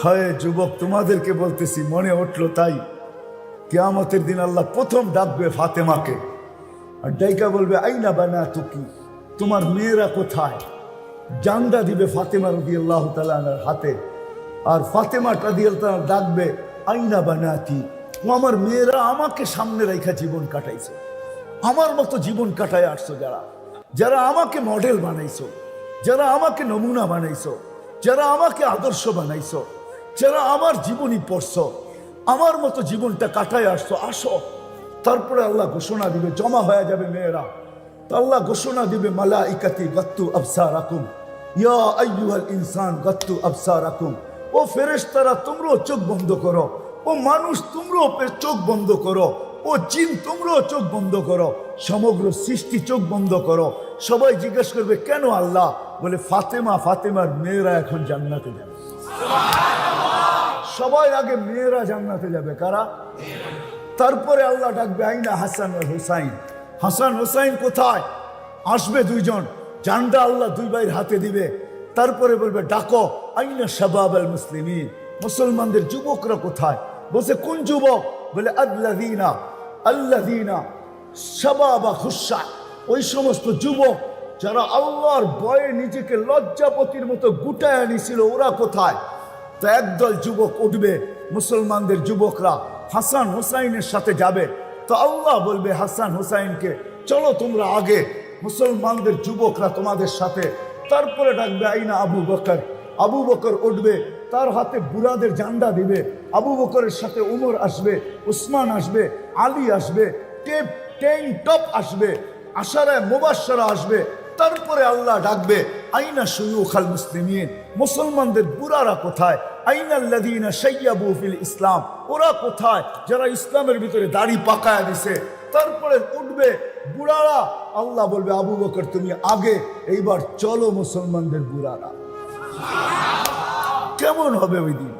হায় যুবক, তোমাদেরকে বলতেছি, মনে উঠলো তাই। কিয়ামতের দিন আল্লাহ প্রথম ডাকবে ফাতেমাকে, আর ডাইকা বলবে আইনা বানাতুকি, তোমার মেয়েরা কোথায়? জান্ডা দিবে ফাতেমা রাদিয়াল্লাহু তাআলা আনহার হাতে, আর ফাতেমা রাদিয়াল্লাহু তাআলা ডাকবে আইনা বানাতি, আমার মেয়েরা আমাকে সামনে রেখা জীবন কাটাইছে, আমার মতো জীবন কাটায় আসছো, যারা যারা আমাকে মডেল বানাইছো, যারা আমাকে নমুনা বানাইছো, যারা আমাকে আদর্শ বানাইছো, যারা আমার জীবনী পড়ছো, আমার মতো জীবনটা কাটায় আসছো, আসো। তারপরে আল্লাহ ঘোষণা দিবে, জমা হয়ে যাবে মেয়েরা। তো আল্লাহ ঘোষণা দিবে মালাইকাতি গাত্তু আবসারাকুম ইয়া আইয়ুহাল ইনসান গাত্তু আবসারাকুম, ও ফেরেশতারা তোমরাও চোখ বন্ধ করো, ও মানুষ তোমরাও চোখ বন্ধ করো, ও জিন তোমরাও চোখ বন্ধ করো, সমগ্র সৃষ্টি চোখ বন্ধ করো। সবাই জিজ্ঞেস করবে কেন আল্লাহ? বলে ফাতেমার মেয়েরা এখন জান্নাতে যাবে। সবাই আগে মেয়েরা জান্নাতে যাবে, কারা? তারপরে আল্লাহ ডাকবে আইনা হাসান আর হুসাইন, হাসান হুসাইন কোথায়? আসবে দুইজন, জান্ডা আল্লাহ দুই ভাইয়ের হাতে দিবে। তারপরে বলবে ডাকো আইনা শাবাব আল মুসলিমিন, মুসলমানদের যুবকরা কোথায়? বলছে কোন যুবক? বলে আল্লাযীনা শাবাবা খুশা, ওই সমস্ত যুবক যারা আল্লাহর ভয়ে নিজেকে লজ্জাপতির মতো গুটায় আনিছিল, ওরা কোথায়? তো একদল যুবক উঠবে, মুসলমানদের যুবকরা হাসান হুসাইনের সাথে যাবে। তো আল্লাহ বলবে হাসান হুসাইনকে, চলো তোমরা আগে, মুসলমানদের যুবকরা তোমাদের সাথে। তারপরে ডাকবে আইনা আবু বকর, আবু বকর উঠবে, তার হাতে বুরাদের জান্ডা দিবে। আবু বকরের সাথে উমর আসবে, উসমান আসবে, আলী আসবে, টপ আসবে, আশারায়ে মুবাশশারা আসবে। তারপরে আল্লাহ ডাকবে আইনা শুয়ুখাল মুসলিমিন, মুসলমানদের বুড়ারা কোথায়? আইনাল্লাযীনা শাইয়াবু ফিল ইসলাম, ওরা কোথায় যারা ইসলামের ভিতরে দাড়ি পাকায়া দিছে? তারপরে উঠবে বুড়ারা, আল্লাহ বলবে আবু বকর তুমি আগে, এইবার চলো মুসলমানদের বুড়ারা। কেমন হবে ওই দিন?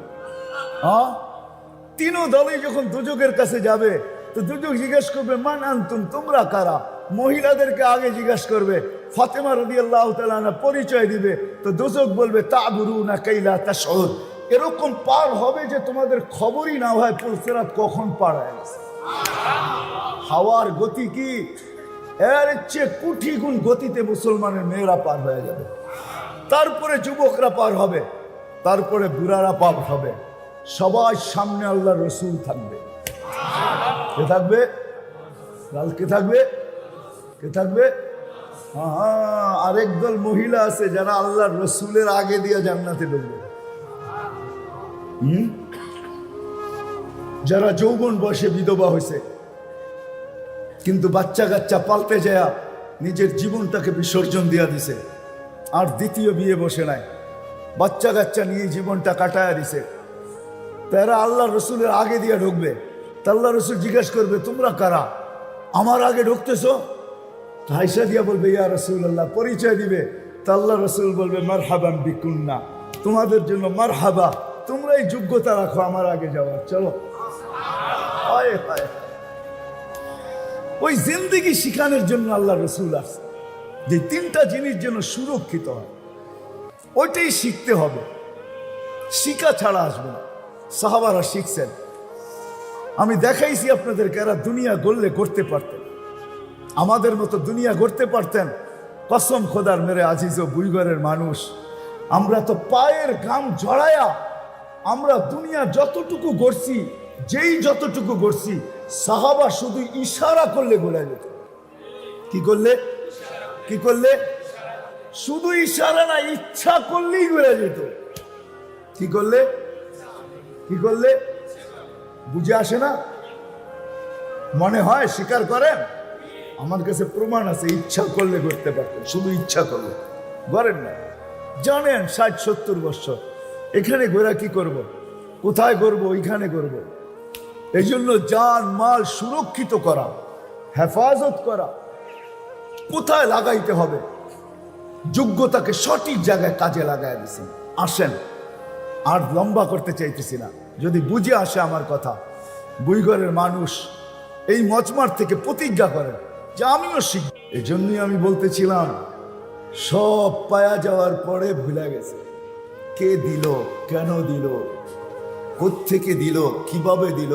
তিনও দলে যখন দুজকের কাছে যাবে, তো দুজক জিজ্ঞেস করবে মান আনতুম, তোমরা কারা? মহিলাদেরকে আগে জিজ্ঞেস করবে, ফাতেমা রাদিয়াল্লাহু তাআলা আনহা পরিচয় দিবে। তো দুজক বলবে তাবুরুনা কাইলা তাশউর, এরকম পার হবে যে তোমাদের খবরই না হয় পুলসিরাত কখন পার হয়ে গেছে। হাওয়ার গতি কি? এর চেয়ে কোটি গুণ গতিতে মুসলমানের মেয়েরা পার হয়ে যাবে। তারপরে যুবকরা পার হবে, তারপরে বুড়ারা পার হবে। সবার সামনে আল্লাহর রসুল থাকবে। কে থাকবে? কে থাকবে? কে থাকবে? আরেক দল মহিলা আছে যারা আল্লাহর রসুলের আগে দিয়ে জান্নাতে ঢুকবে। যারা যৌবন বয়সে বিধবা হয়েছে, কিন্তু বাচ্চা কাচ্চা পাল্টে যায়, নিজের জীবনটাকে বিসর্জন দিয়া দিছে, আর দ্বিতীয় বিয়ে বসে নাই, বাচ্চা কাচ্চা নিয়ে জীবনটা কাটায়া দিছে। তারা আল্লাহ রসুলের আগে দিয়ে ঢুকবে। তা আল্লাহ রসুল জিজ্ঞেস করবে তোমরা কারা, আমার আগে ঢুকতেছো? হাইসা দিয়া বলবে ইয়া রাসূলুল্লাহ, পরিচয় দিবে। তা আল্লাহ রসুল বলবে মারহাবান বিকুন্না, তোমাদের জন্য মারহাবা, তোমরাই যোগ্যতা রাখো আমার আগে যাওয়ার, চলো। ওই জিন্দেগি শিখানোর জন্য আল্লাহ রসুল আসছে, যে তিনটা জিনিস যেন সুরক্ষিত হয়, ওইটাই শিখতে হবে, শিখা ছাড়া আসবে না। সাহাবারা শিখছেন, আমি দেখাইছি আপনাদেরকে, এরা দুনিয়া গড়লে করতে পারতেন, আমাদের মতো দুনিয়া গড়তে পারতেন। কসম খোদার মেরে আজিজ ও বুইগরের মানুষ, আমরা তো পায়ের ঘাম জড়ায়া আমরা দুনিয়া যতটুকু গড়ছি, যেই যতটুকু গড়ছি, সাহাবা শুধু ইশারা করলে গোলা যেত। কি করলে? কি করলে? শুধু ইশারা না, ইচ্ছা করলেই গোলা যেত। কি করলে? কি করলে? বুঝে আসে না? মনে হয় স্বীকার করেন? আমার কাছে প্রমাণ আছে, ইচ্ছা করলে করতে পারতেন, শুধু ইচ্ছা করলে। করেন না, জানেন 60-70 বছর এখানে ঘোরা কি করব, কোথায় করব, ওইখানে করব। এই জন্য জান মাল সুরক্ষিত করা, হেফাজত করা, কোথায় লাগাইতে হবে, যোগ্যতাকে সঠিক জায়গায় কাজে লাগাই দিছেন। আসেন, আর লম্বা করতে চাইতেছি না, যদি বুঝে আসে আমার কথা, বুইগরের মানুষ এই মজমার থেকে প্রতিজ্ঞা করেন যে আমিও শিখব। এই জন্যই আমি বলতেছিলাম, সব পায়া যাওয়ার পরে ভুলে গেছে, কে দিল, কেন দিল, কোত্থেকে দিল, কিভাবে দিল।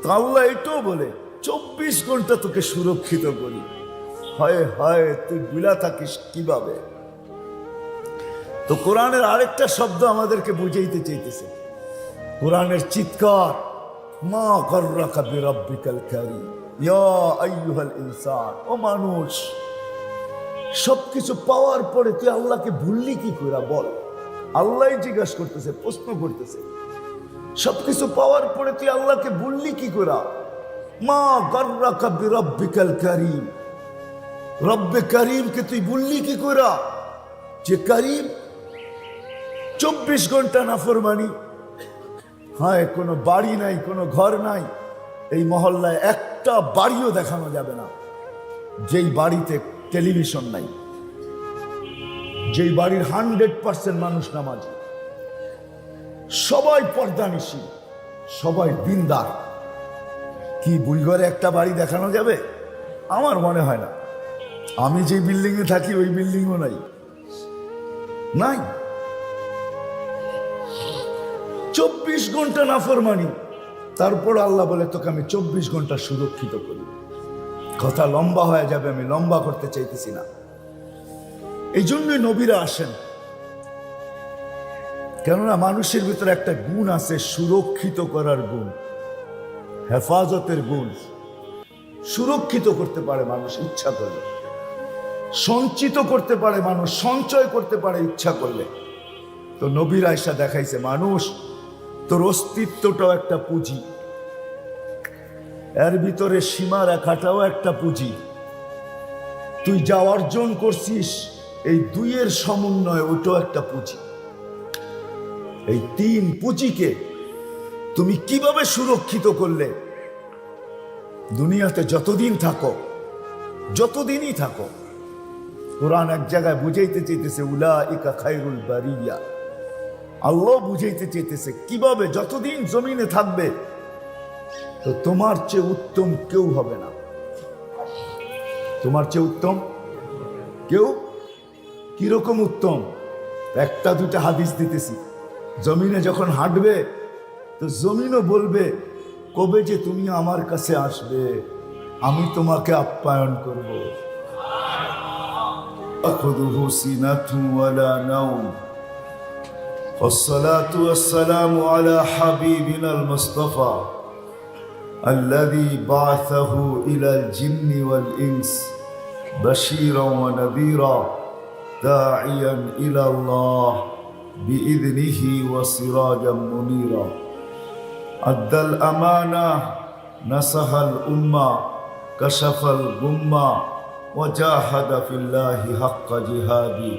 তো আল্লাহ এটাও বলে 24 ঘন্টা তোকে সুরক্ষিত করি। হয় হয় তুই বিলা থাকিস কিভাবে। তো কোরআনের আরেকটা শব্দ আমাদেরকে বুঝাইতে চাইতেছে, কোরআনের চিৎকার, মা গররাকা বিরাব্বিকাল কারীম ইয়া আইয়ুহাল ইনসান। ও মানুষ, সবকিছু পাওয়ার পরে তুই আল্লাহকে ভুললি কি করে বল। আল্লাহ জিজ্ঞাসা করতেছে, প্রশ্ন করতেছে, সবকিছু পাওয়ার পরে তুই আল্লাহকে ভুললি কি করে। মা গররাকা বিরাব্বিকাল কারীম, রব্বে কারীমকে তুই ভুললি কি করে, যে কারীম। 24 ঘন্টা নাফরমানি। হ্যাঁ, কোনো বাড়ি নাই, কোনো ঘর নাই, এই মহল্লায় একটা বাড়িও দেখানো যাবে না যেই বাড়িতে টেলিভিশন নাই, যেই বাড়ির 100% মানুষ নামাজি, সবাই পর্দানিশী, সবাই দিনদার। কি বুলঘরে একটা বাড়ি দেখানো যাবে? আমার মনে হয় না। আমি যে বিল্ডিং এ থাকি ওই বিল্ডিংও নাই, নাই। 24 ঘন্টা নাফরমানি, তারপর আল্লাহ বলে তোকে আমি 24 ঘন্টা সুরক্ষিত করি। কথা লম্বা হয়ে যাবে, আমি লম্বা করতে চাইতেছি না। এই জন্যই নবীরা আসেন, কেননা মানুষের ভিতরে একটা গুণ আছে, সুরক্ষিত করার গুণ, হেফাজতের গুণ। সুরক্ষিত করতে পারে মানুষ ইচ্ছা করলে, সঞ্চিত করতে পারে মানুষ, সঞ্চয় করতে পারে ইচ্ছা করলে। তো নবীর আয়েশা দেখাইছে, মানুষ তোর অস্তিত্বটাও একটা পুঁজি, এর ভিতরে সীমা রেখাটাও একটা পুঁজি। তুই যা অর্জন করছিস এই দুইয়ের সমন্বয়, ওটাও একটা পুঁজি। এই 3 পুঁজিকে তুমি কিভাবে সুরক্ষিত করলে, দুনিয়াতে যতদিন থাকো, যতদিনই থাকো। কোরআন এক জায়গায় বুঝাইতে চাইতেছে উলাইকা খায়রুল বারিয়া। আল্লাহ বুঝাইতে চাইতেছে কিভাবে যতদিন জমিনে থাকবে, তো তোমার চেয়ে উত্তম কেউ হবে না। তোমার চেয়ে উত্তম কেউ। কিরকম উত্তম? একটা দুটা হাদিস দিতেছি। জমিনে যখন হাঁটবে তো জমিনও বলবে, কবে যে তুমি আমার কাছে আসবে, আমি তোমাকে আপ্যায়ন করব। আখুযুহু সিনাতু ওয়ালা নাওম। والصلاة والسلام على حبيبنا المصطفى الذي بعثه إلى الجن والإنس بشيرا ونذيرا داعيا إلى الله بإذنه وسراجا منيرا أدى الأمانة نصح الأمة كشف الغمة وجاهد في الله حق جهاده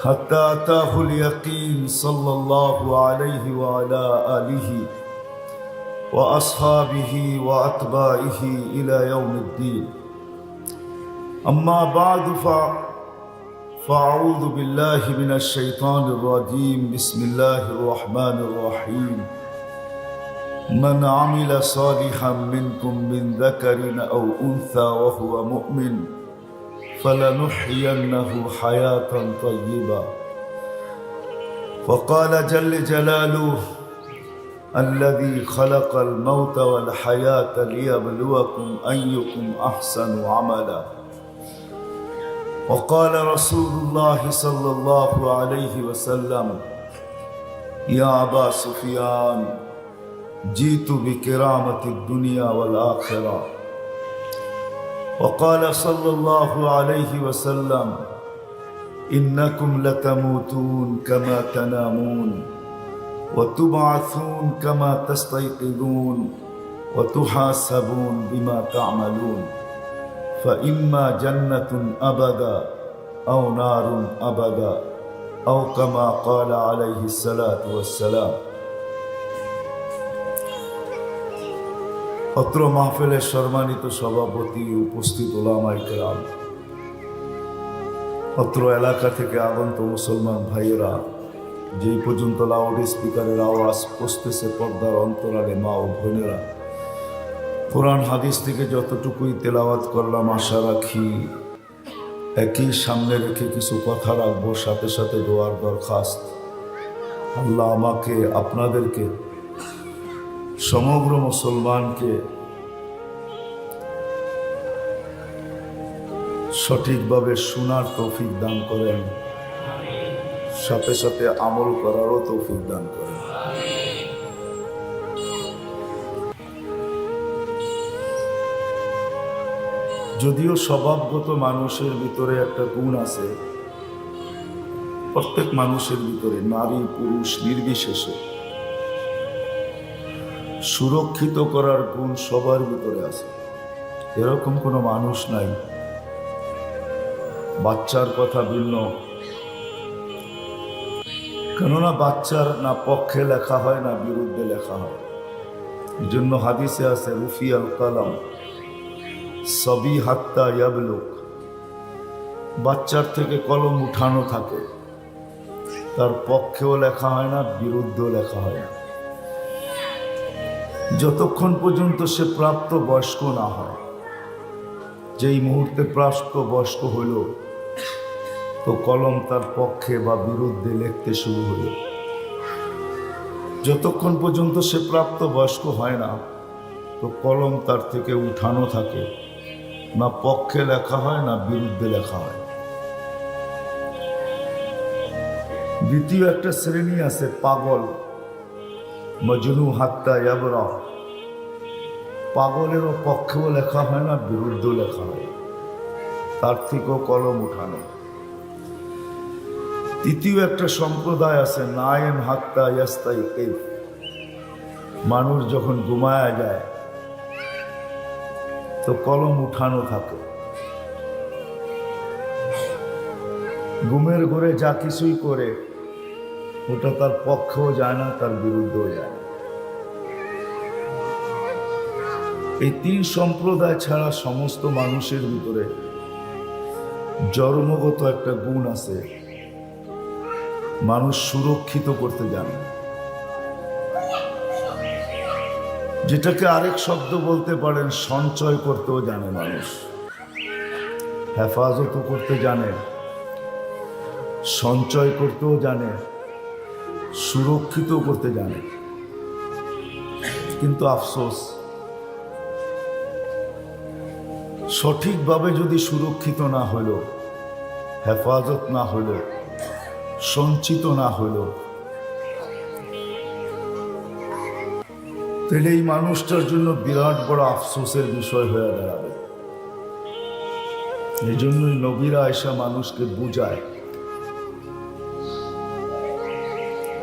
حتى أتاه اليقين صلى الله عليه وعلى آله وأصحابه وأتباعه إلى يوم الدين. أما بعد فأعوذ بالله من الشيطان الرجيم. بسم الله الرحمن الرحيم. من عمل صالحا منكم من ذكر أو أنثى وهو مؤمن فلنحيينه حياة طيبة. وقال جل جلاله الذي خلق الموت والحياة ليبلوكم أيكم أحسن عملا. وقال رسول الله صلى الله عليه وسلم يا أبا سفيان جئت بكرامة الدنيا والآخرة. وقال صلى الله عليه وسلم إنكم لتموتون كما تنامون وتبعثون كما تستيقظون وتحاسبون بما تعملون فإما جنة أبدا أو نار أبدا أو كما قال عليه الصلاة والسلام. অত্র মাহফিলের সম্মানিত সভাপতি, উপস্থিত ওলামায়ে কেরাম, অত্র এলাকা থেকে আগত মুসলমান ভাইয়েরা, যেই পর্যন্ত লাউড স্পিকারের আওয়াজ পৌঁছতেছে পর্দার অন্তরালে মা ও বোনেরা, কোরআন হাদিস থেকে যতটুকুই তেলাওয়াত করলাম, আশা রাখি একই সামনে রেখে কিছু কথা রাখবো, সাথে সাথে দোয়ার দরখাস্ত। আল্লাহ আমাকে, আপনাদেরকে, সমগ্র মুসলমানকে সঠিকভাবে শোনার তৌফিক দান করেন, সাথে সাথে আমল করারও তৌফিক দান করেন। যদিও স্বভাবগত মানুষের ভিতরে একটা গুণ আছে, প্রত্যেক মানুষের ভিতরে, নারী পুরুষ নির্বিশেষে, সুরক্ষিত করার গুণ সবার ভিতরে আছে। এরকম কোনো মানুষ নাই। বাচ্চার কথা ভিন্ন, কেননা বাচ্চার না পক্ষে লেখা হয় না বিরুদ্ধে লেখা হয়। এই জন্য হাদিসে আছে রুফি আল কালাম সবই হাত্তা ইয়াবলুক, বাচ্চার থেকে কলম উঠানো থাকে, তার পক্ষেও লেখা হয় না বিরুদ্ধেও লেখা হয় না, যতক্ষণ পর্যন্ত সে প্রাপ্ত বয়স্ক না হয়। যেই মুহূর্তে প্রাপ্ত বয়স্ক হইল তো কলম তার পক্ষে বা বিরুদ্ধে লিখতে শুরু হইল। যতক্ষণ পর্যন্ত সে প্রাপ্ত বয়স্ক হয় না তো কলম তার থেকে উঠানো থাকে, না পক্ষে লেখা হয় না বিরুদ্ধে লেখা হয়। দ্বিতীয় একটা শ্রেণী আছে পাগল, মজনু হাত্তা ইয়াবরা, পাগলেরও পক্ষেও লেখা হয় না বিরুদ্ধেও লেখা হয়, তার থেকেও কলম উঠানো। তৃতীয় একটা সম্প্রদায় আছে নায়েম হাত্তা ইয়াস্তাইকিজ, মানুষ যখন ঘুমায়া যায় তো কলম উঠানো থাকে। ঘুমের ঘরে যা কিছুই করে ওটা তার পক্ষেও যায় না, তার বিরুদ্ধেও যায় না। এই তিন সম্প্রদায় ছাড়া সমস্ত মানুষের ভিতরে জন্মগত একটা গুণ আছে, মানুষ সুরক্ষিত করতে জানে, যেটাকে আরেক শব্দ বলতে পারেন সঞ্চয় করতেও জানে। মানুষ হেফাজত করতে জানে, সঞ্চয় করতেও জানে, সুরক্ষিত করতে জানে। কিন্তু আফসোস, সঠিকভাবে যদি সুরক্ষিত না হইল, হেফাজত না হইল, সঞ্চিত না হইল, তাহলে এই মানুষটার জন্য বিরাট বড় আফসোসের বিষয় হয়ে দাঁড়াবে। এই জন্যই নবীরা এসা মানুষকে বুঝায়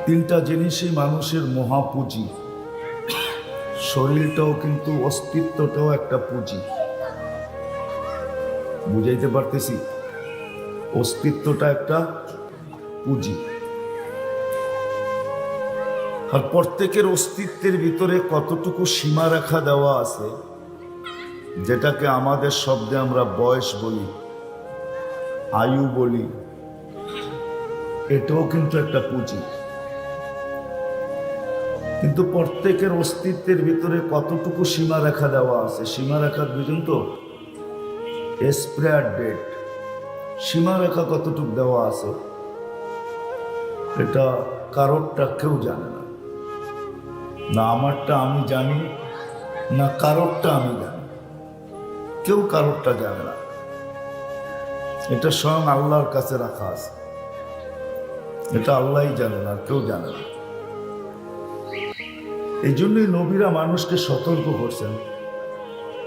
তিনটা জিনিসই মানুষের মহাপুঁজি। শরীরটাও কিন্তু, অস্তিত্বটাও একটা পুঁজি। বুঝাইতে পারতেছি? অস্তিত্বটা একটা পুঁজি। আর প্রত্যেকের অস্তিত্বের ভিতরে কতটুকু সীমারেখা দেওয়া আছে, যেটাকে আমাদের শব্দে আমরা বয়স বলি, আয়ু বলি, এটাও কিন্তু একটা পুঁজি। কিন্তু প্রত্যেকের অস্তিত্বের ভিতরে কতটুকু সীমারেখা দেওয়া আছে, সীমারেখা বুঝুন তো, এক্সপায়ার ডেট, সীমারেখা কতটুকু দেওয়া আছে এটা কারোরটা কেউ জানে না। না আমারটা আমি জানি, না কারোরটা আমি জানি, কেউ কারোরটা জানে না। এটা স্বয়ং আল্লাহর কাছে রাখা আছে, এটা আল্লাহই জানে না, কেউ জানে না। এই জন্যই নবীরা মানুষকে সতর্ক করছেন,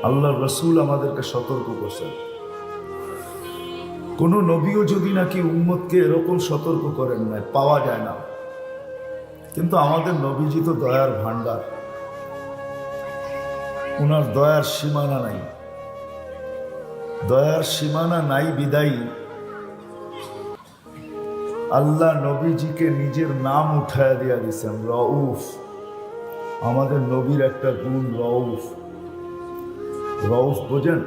আল্লাহর রসুল আমাদেরকে সতর্ক করছেন। কোন নবীও যদি নাকি উম্মতকে এরকম সতর্ক করেন নাই, পাওয়া যায় না। কিন্তু আমাদের নবীজি তো দয়ার ভান্ডার, ওনার দয়ার সীমানা নাই। দয়ার সীমানা নাই বিদায়ী আল্লাহ নবীজিকে নিজের নাম উঠায়া দিয়া দিয়েছেন রউফ। আমাদের নবীর একটা গুণ রউফ। রউফ বোঝেন?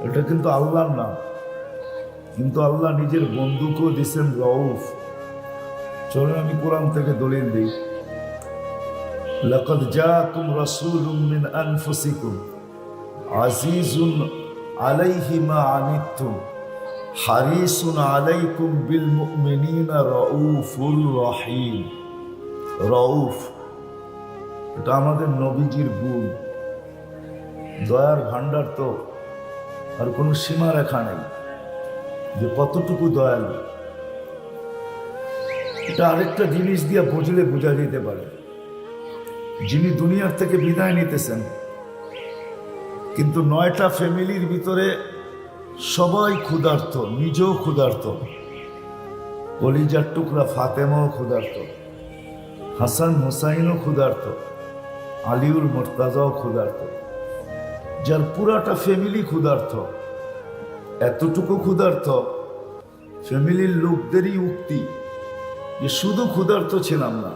এটা কিন্তু আল্লাহর নাম, কিন্তু আল্লাহ নিজের বন্ধুকেও দিয়েছেন রউফ। চলুন আমি কোরআন থেকে দলিল দিই। লাকাদ জাআকুম রাসূলুম মিন আনফুসিকুম আজিজুন আলাইহি মা আনিতুম হারিসুন আলাইকুম বিল মুমিনিনা রাউফুর রহিম। রউফ, এটা আমাদের নবীজির গুণ। দয়ার ভান্ডার তো আর কোনো সীমা রেখা নেই যে কতটুকু দয়ালু। এটা আরেকটা জিনিস দিয়ে বুঝলে বোঝা যেতে পারে। যিনি দুনিয়ার থেকে বিদায় নিতেছেন, কিন্তু 9টা ফ্যামিলির ভিতরে সবাই ক্ষুধার্ত, নিজেও ক্ষুধার্ত, কলিজার টুকরা ফাতেমাও ক্ষুধার্ত, হাসান হুসাইনও ক্ষুধার্ত, আলিউল মুর্তাজাও ক্ষুধার্ত, যার পুরাটা ফ্যামিলি ক্ষুধার্ত। এতটুকু ক্ষুধার্ত, ফ্যামিলির লোকদেরই উক্তি যে শুধু ক্ষুধার্ত ছিলাম না,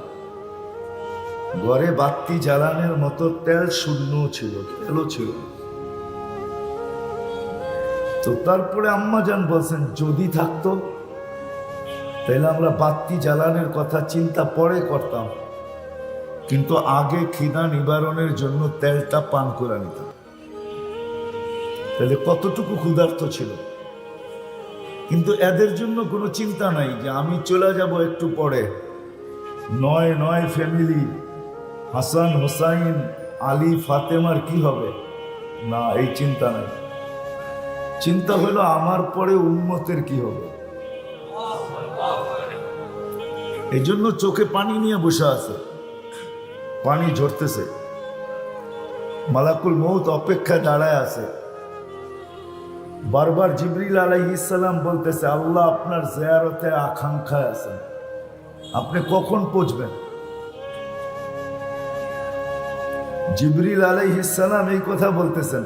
ঘরে বাতি জ্বালানোর মতো তেল শূন্য ছিল, তেলও ছিল। তো তারপরে আম্মা জান বলছেন যদি থাকতো তাহলে আমরা বাতি জ্বালানোর কথা চিন্তা পরে করতাম, কিন্তু আগে খিদা নিবারণের জন্য তেলটা পান করে নিতাম। তাহলে কতটুকু ক্ষুধার্ত ছিল। কিন্তু এদের জন্য কোনো চিন্তা নাই যে আমি চলে যাব একটু পরে, 9 ফ্যামিলি, হাসান হোসাইন আলী ফাতেমার কি হবে, না এই চিন্তা নাই। চিন্তা হলো আমার পরে উম্মতের কি হবে। এই জন্য চোখে পানি নিয়ে বসে আছে, পানি ঝরতেছে, মালাকুল মউত অপেক্ষায় দাঁড়ায় আছে। বারবার জিবরিল আলাইহিস সালাম বলতেছে আল্লাহ আপনার জিয়ারতে আকাঙ্ক্ষায় আছেন, আপনি কখন পৌঁছবেন। জিবরিল আলাইহিস সালাম এই কথা বলতেছেন,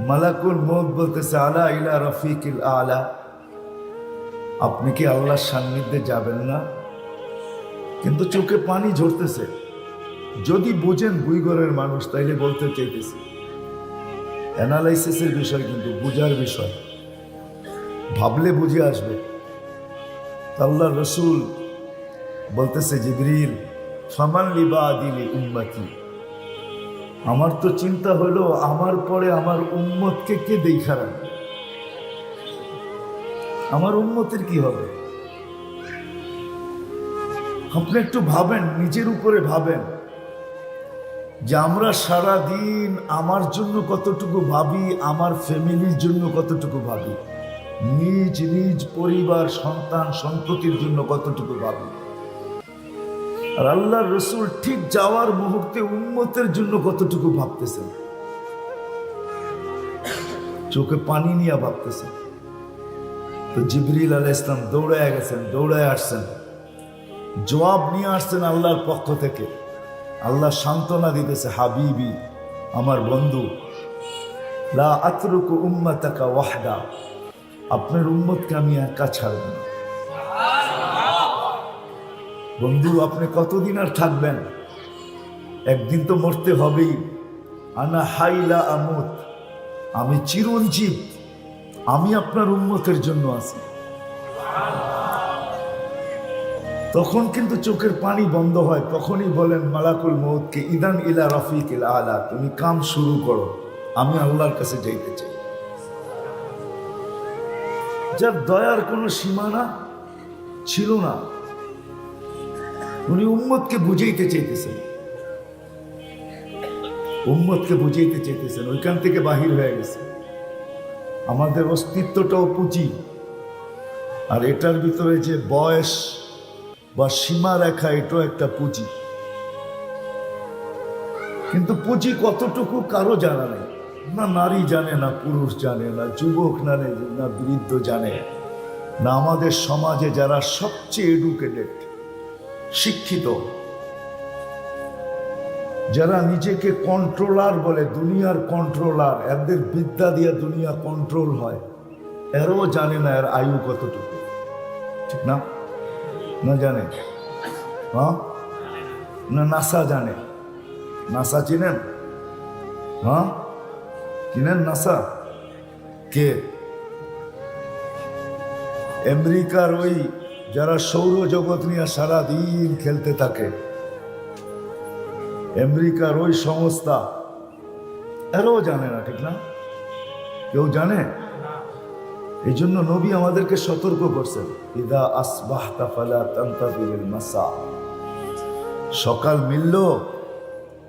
মালাকুল মউত বলতেছে আলা ইলা রফিকিল আলা, আপনি কি আল্লাহর সান্নিধ্যে যাবেন না। কিন্তু চোখে পানি ঝরতেছে। যদি বুঝেন বুইগরের মানুষ তাইলে বলতে চাইতেছি, অ্যানালাইসিসের বিষয় কিন্তু বুঝার বিষয়, ভাবলে বুঝে আসবে। আল্লাহ রসুল বলতেছে জিবরিল ফামান লিবাদিলি উম্মতি, আমার তো চিন্তা হলো আমার পরে আমার উম্মতকে কে দেখা রাখবে, আমার উম্মতের কি হবে। আপনি একটু ভাবেন, নিজের উপরে ভাবেন যে আমরা সারা দিন আমার জন্য কতটুকু ভাবি, আমার ফ্যামিলির জন্য কতটুকু ভাবি, নিজ নিজ পরিবার সন্তান সন্ততির জন্য কতটুকু ভাবি। আর আল্লাহর রসুল ঠিক যাওয়ার মুহূর্তে উম্মতের জন্য কতটুকু ভাবতেছেন, চোখে পানি নিয়ে ভাবতেছেন। তো জিবরিল আলাইহিস সালাম দৌড়ায় গেছেন, দৌড়ায় আসছেন, জবাব নিয়ে আসছেন আল্লাহর পক্ষ থেকে। আল্লাহ সান্ত্বনা দিতেছে হাবিবি, আমার বন্ধু, লা আতরুকু উম্মাতাকা ওয়াহদা, আপনার উম্মতকে আমি একা ছাড়ব না। বন্ধু আপনি কতদিন আর থাকবেন, একদিন তো মরতে হবেই। আনা হাইলা আমুত, আমি চিরঞ্জীব, আমি আপনার উম্মতের জন্য আছি। তখন কিন্তু চোখের পানি বন্ধ হয়, তখনই বলেন মালাকুল মউতকে ইদান ইলা রফিকিল আলা, তুমি কাম শুরু করো, আমি আল্লাহর কাছে যাইতে চাই। যার দয়ার কোনো সীমানা ছিল না, উনি উম্মতকে বুঝাইতে চাইতেছেন, উম্মতকে বুঝাইতে চাইতেছেন, ওইখান থেকে বাহির হয়ে গেছে। আমাদের অস্তিত্বটাও পুঁজি, আর এটার ভিতরে যে বয়স বা সীমা রেখা, এটাও একটা পুঁজি। কিন্তু পুঁজি কতটুকু কারো জানা নেই, না নারী জানে, না পুরুষ জানে, না যুবক জানে, না বৃদ্ধ জানে, না আমাদের সমাজে যারা সবচেয়ে এডুকেটেড শিক্ষিত, যারা নিজেকে কন্ট্রোলার বলে, দুনিয়ার কন্ট্রোলার, এদের বিদ্যা দিয়ে দুনিয়া কন্ট্রোল হয়, এরও জানে না এর আয়ু কতটুকু, ঠিক না? না জানে, হ্যাঁ? না নাসা জানে, নাসা চিনেন? হ্যাঁ চিনেন নাসা? কে? আমেরিকার ওই যারা সৌরজগৎ নিয়ে সারাদিন খেলতে থাকে, আমেরিকার ওই সংস্থা, এরও জানে না, ঠিক না? কেউ জানে? এই জন্য নবী আমাদেরকে সতর্ক করছেন, ইদা আসবাহতা ফালা তানতাযিরিল মাসা, সকাল মিলল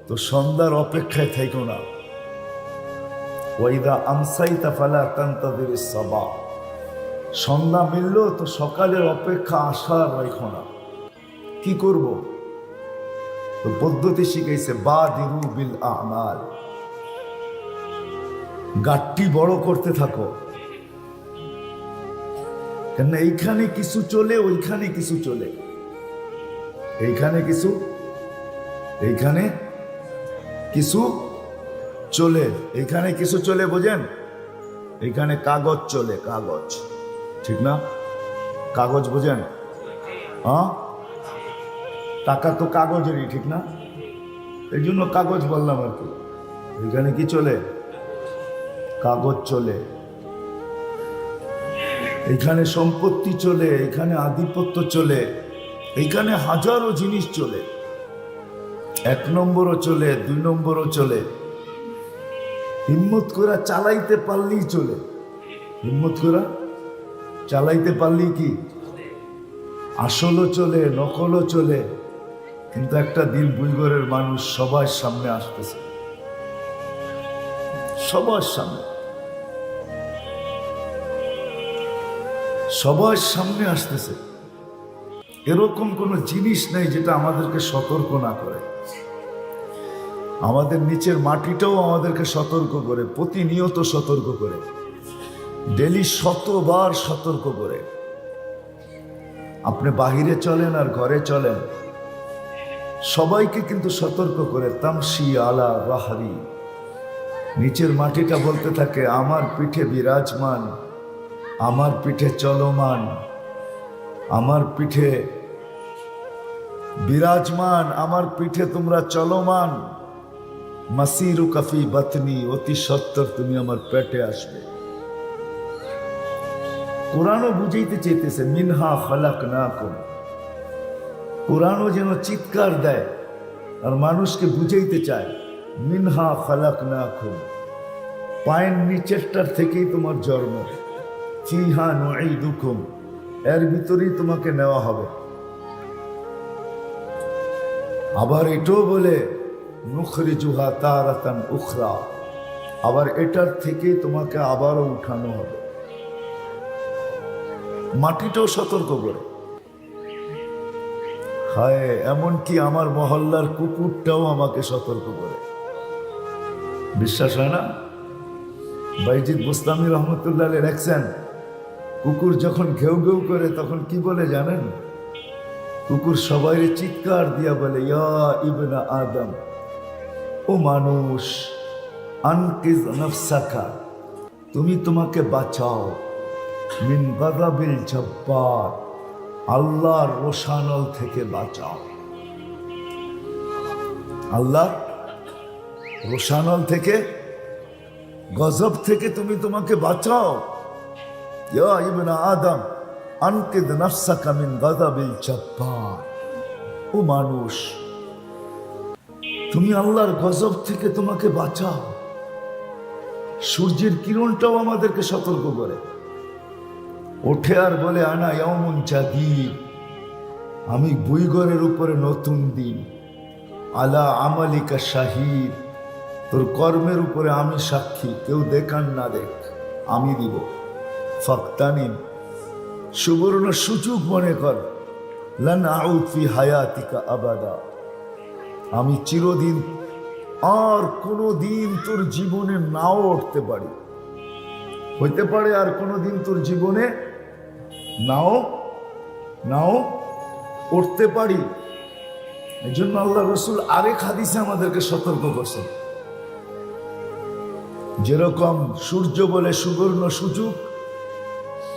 তো সন্ধ্যার অপেক্ষায় থেকো না। ওয়াইদা আমসাইতা ফালা তানতাযিরিস সাবা, সন্ধ্যা মিলল তো সকালের অপেক্ষা আশার রেখো না। কি করব? তো পদ্ধতি শিখাইছে বাদিরু বিল আমাল, গাট্টি বড় করতে থাকো। কেন এইখানে কিছু চলে, ওইখানে কিছু চলে, এইখানে কিছু, এইখানে কিছু চলে, এইখানে কিছু চলে, বোঝেন? এইখানে কাগজ চলে, কাগজ, ঠিক না? কাগজ বোঝেন? হ্যাঁ, টাকা তো কাগজেরই, ঠিক না? এই জন্য কাগজ বললাম আর কি। এখানে কি চলে? কাগজ চলে। এখানে সম্পত্তি চলে, এখানে আধিপত্য চলে, এখানে হাজারো জিনিস চলে। 1 নম্বরও চলে, 2 নম্বরও চলে। হিম্মত করে চালাইতে পারলেই চলে। হিম্মত করে চালাইতে পারলেই কি আসলও চলে, নকলও চলে। কিন্তু একটা দিন বুইগরের মানুষ সবার সামনে আসতেছে, সবার সামনে, সবার সামনে আসতেছে। এরকম কোনো জিনিস নেই যেটা আমাদেরকে সতর্ক না করে। আমাদের নিচের মাটিটাও আমাদেরকে সতর্ক করে, প্রতিনিয়ত সতর্ক করে, ডেলি 100বার সতর্ক করে। আপনি বাহিরে চলেন আর ঘরে চলেন, সবাইকে কিন্তু সতর্ক করে। তামশি আলা বাহারি, নিচের মাটিটা বলতে থাকে আমার পিঠে বিরাজমান, আমার পিঠে চলমান, আমার পিঠে বিরাজমান, আমার পিঠে তোমরা চলমান। মাসিরু কাফি বাতনি, অতি সত্তর তুমি আমার পেটে আসবে। কোরআনও বুঝাইতে চাইতেছে মিনহা খালাকনাকুম। কোরআনও যেন চিৎকার দেয় আর মানুষকে বুঝাইতে চায় মিনহা খালাকনাকুম, পায়ের নিচেরটার থেকেই তোমার জন্ম। ফিহা নুঈদুকুম, এর ভিতরেই তোমাকে নেওয়া হবে। আবার এটাও বলে নুখরিজুহা তারাতান উখরা, আবার এটার থেকেই তোমাকে আবারও উঠানো হবে। মাটিটাও সতর্ক করে। হায়, এমনকি আমার মহল্লার কুকুরটাও আমাকে সতর্ক করে। বিশ্বাস হয় না? বাইজিদ বুস্তামি রহমতুল্লাহ লেখছেন, কুকুর যখন ঘেউ ঘেউ করে তখন কি বলে জানেন? কুকুর সবাই চিৎকার দিয়া বলে ইয়া ইবনা আদম, ও মানুষ, আনকিজ নফসাকা, তুমি তোমাকে বাঁচাও, মিন গাযাবিল জব্বার, আল্লাহর রোষানল থেকে বাঁচাও। আল্লাহর রোষানল থেকে, গজব থেকে তুমি তোমাকে বাঁচাও। ইয়া ইবনা আদম আনকিদ নফসাকা মিন গাযাবিল জব্বার, ও মানুষ, তুমি আল্লাহর গজব থেকে তোমাকে বাঁচাও। সূর্যের কিরণটাও আমাদেরকে সতর্ক করে। ওঠে আর বলে আনা ইয়াউমুন জাদীদ, আমি বুইগরের উপরে নতুন দিন। আলা আমালিকা শাহিদ, তোর কর্মের উপরে আমি সাক্ষী, কেউ দেখান না দেখ, আমি দিব। ফাক্তানিম, সুবর্ণ সুযোগ মনে কর। লান আউদ ফি হায়াতিকা আবাদা, আমি চিরদিন আর কোনো দিন তোর জীবনে নাও উঠতে পারি, হইতে পারে আর কোনো দিন তোর জীবনে নাও উঠতে পারি। এই জন্য আল্লাহ রসুল আরেক হাদিসে আমাদেরকে সতর্ক করছেন, যেরকম সূর্য বলে সুবর্ণ সুযোগ,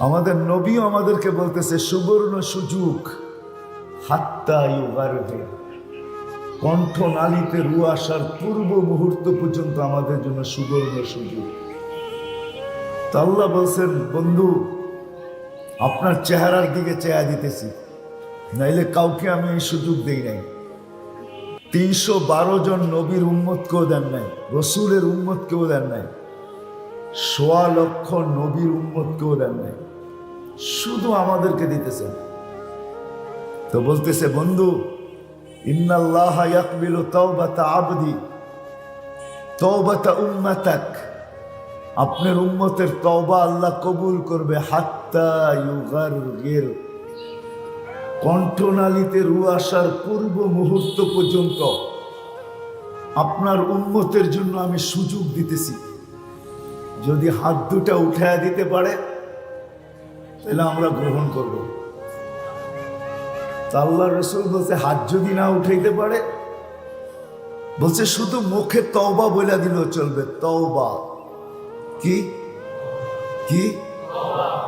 আমাদের নবীও আমাদেরকে বলতেছে সুবর্ণ সুযোগ। হাত্তা ইউগারবে, কণ্ঠনালীতে রু আসার পূর্ব মুহূর্ত পর্যন্ত আমাদের জন্য সুবর্ণ সুযোগ। তো আল্লাহ বলছেন, বন্ধু, আপনার চেহারার দিকে চেয়া দিতেছি, নাইলে কাউকে আমি এই সুযোগ দেই নাই। 312 জন নবীর উম্মত কেউ দেন নাই, রসুলের উম্মত কেউ দেন নাই, 1.25 লক্ষ নবীর উম্মত কেউ দেন নাই, শুধু আমাদেরকে দিতেছেন। তো বলতেছে, বন্ধু, ইন্নাল্লাহা ইয়াকবিলু তাওবাতা আবদি তাওবাতা উম্মাতাক, আপনার উম্মতের তওবা আল্লাহ কবুল করবে হাত্তা ইউগারগির, কণ্ঠনালীতে রু আসার পূর্ব মুহূর্ত পর্যন্ত আপনার উম্মতের জন্য আমি সুযোগ দিতেছি। যদি হাত দুটা উঠায় দিতে পারে তাহলে আমরা গ্রহণ করব। আল্লাহ রসুল বলছে হাত যদি না উঠাইতে পারে, বলছে শুধু মুখে তওবা বলে দিলেও চলবে। তওবা কি কি?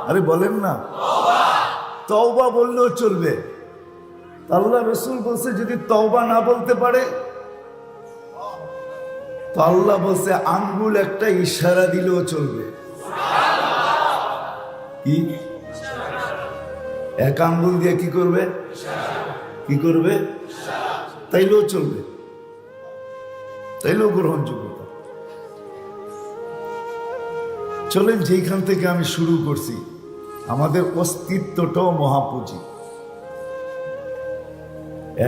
আরে বলেন না, তওবা বললেও চলবে। আল্লাহ রসুল বলছে যদি তওবা না বলতে পারে, তো আল্লাহ বলছে আঙ্গুল একটা ইশারা দিলেও চলবে। কি? এক আঙ্গুল দিয়ে কি করবে? কি করবে? তাইলেও চলবে, তাইলেও গ্রহণযোগ্য। চলেন যেখান থেকে আমি শুরু করছি, আমাদের অস্তিত্বটাও মহাপুঁজি।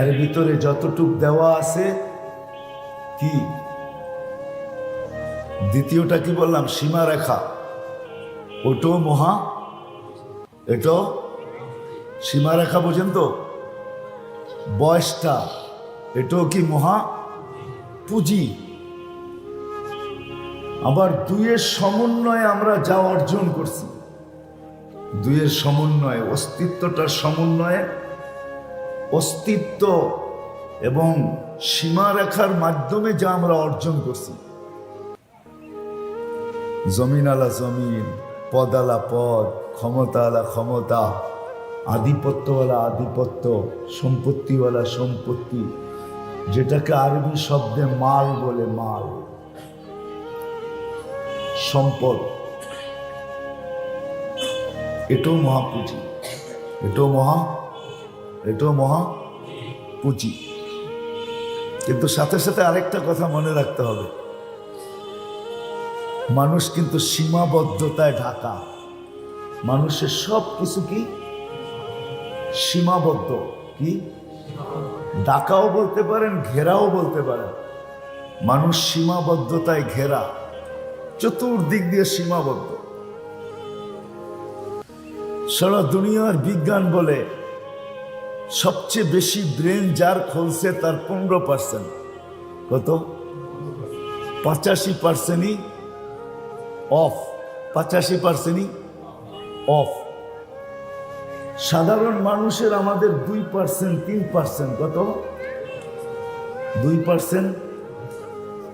এর ভিতরে যতটুক দেওয়া আছে কি, দ্বিতীয়টা কি বললাম? সীমারেখা, ওটাও মহা, এটাও সীমারেখা, বোঝেন তো? বয়সটা, এটাও কি মহা পুঁজি। আবার দুইয়ের সমন্বয়ে আমরা যা অর্জন করছি, দুইয়ের সমন্বয়ে, অস্তিত্বটার সমন্বয়ে, অস্তিত্ব এবং সীমারেখার মাধ্যমে যা আমরা অর্জন করছি, জমিন আলা জমিন, পদ আলা পদ, ক্ষমতা আলা ক্ষমতা, আধিপত্যওয়ালা আধিপত্য, সম্পত্তিওয়ালা সম্পত্তি, যেটাকে আরবি শব্দে মাল বলে, মাল, সম্পদ, এটাও মহাপুঁজি, এটাও মহা পুঁজি। কিন্তু সাথে সাথে আরেকটা কথা মনে রাখতে হবে, মানুষ কিন্তু সীমাবদ্ধতায় ঢাকা। মানুষের সব কিছু কি সীমাবদ্ধ, কি ঢাকাও বলতে পারেন, ঘেরাও বলতে পারেন। মানুষ সীমাবদ্ধতায় ঘেরা, চতুর্দিক দিয়ে সীমাবদ্ধ। সারা দুনিয়ার বিজ্ঞান বলে সবচেয়ে বেশি ব্রেন যার খুলছে তার 15%, কত? 85%ই অফ, 85%ই অফ। সাধারণ মানুষের আমাদের 2%, 3%, কত? 2%,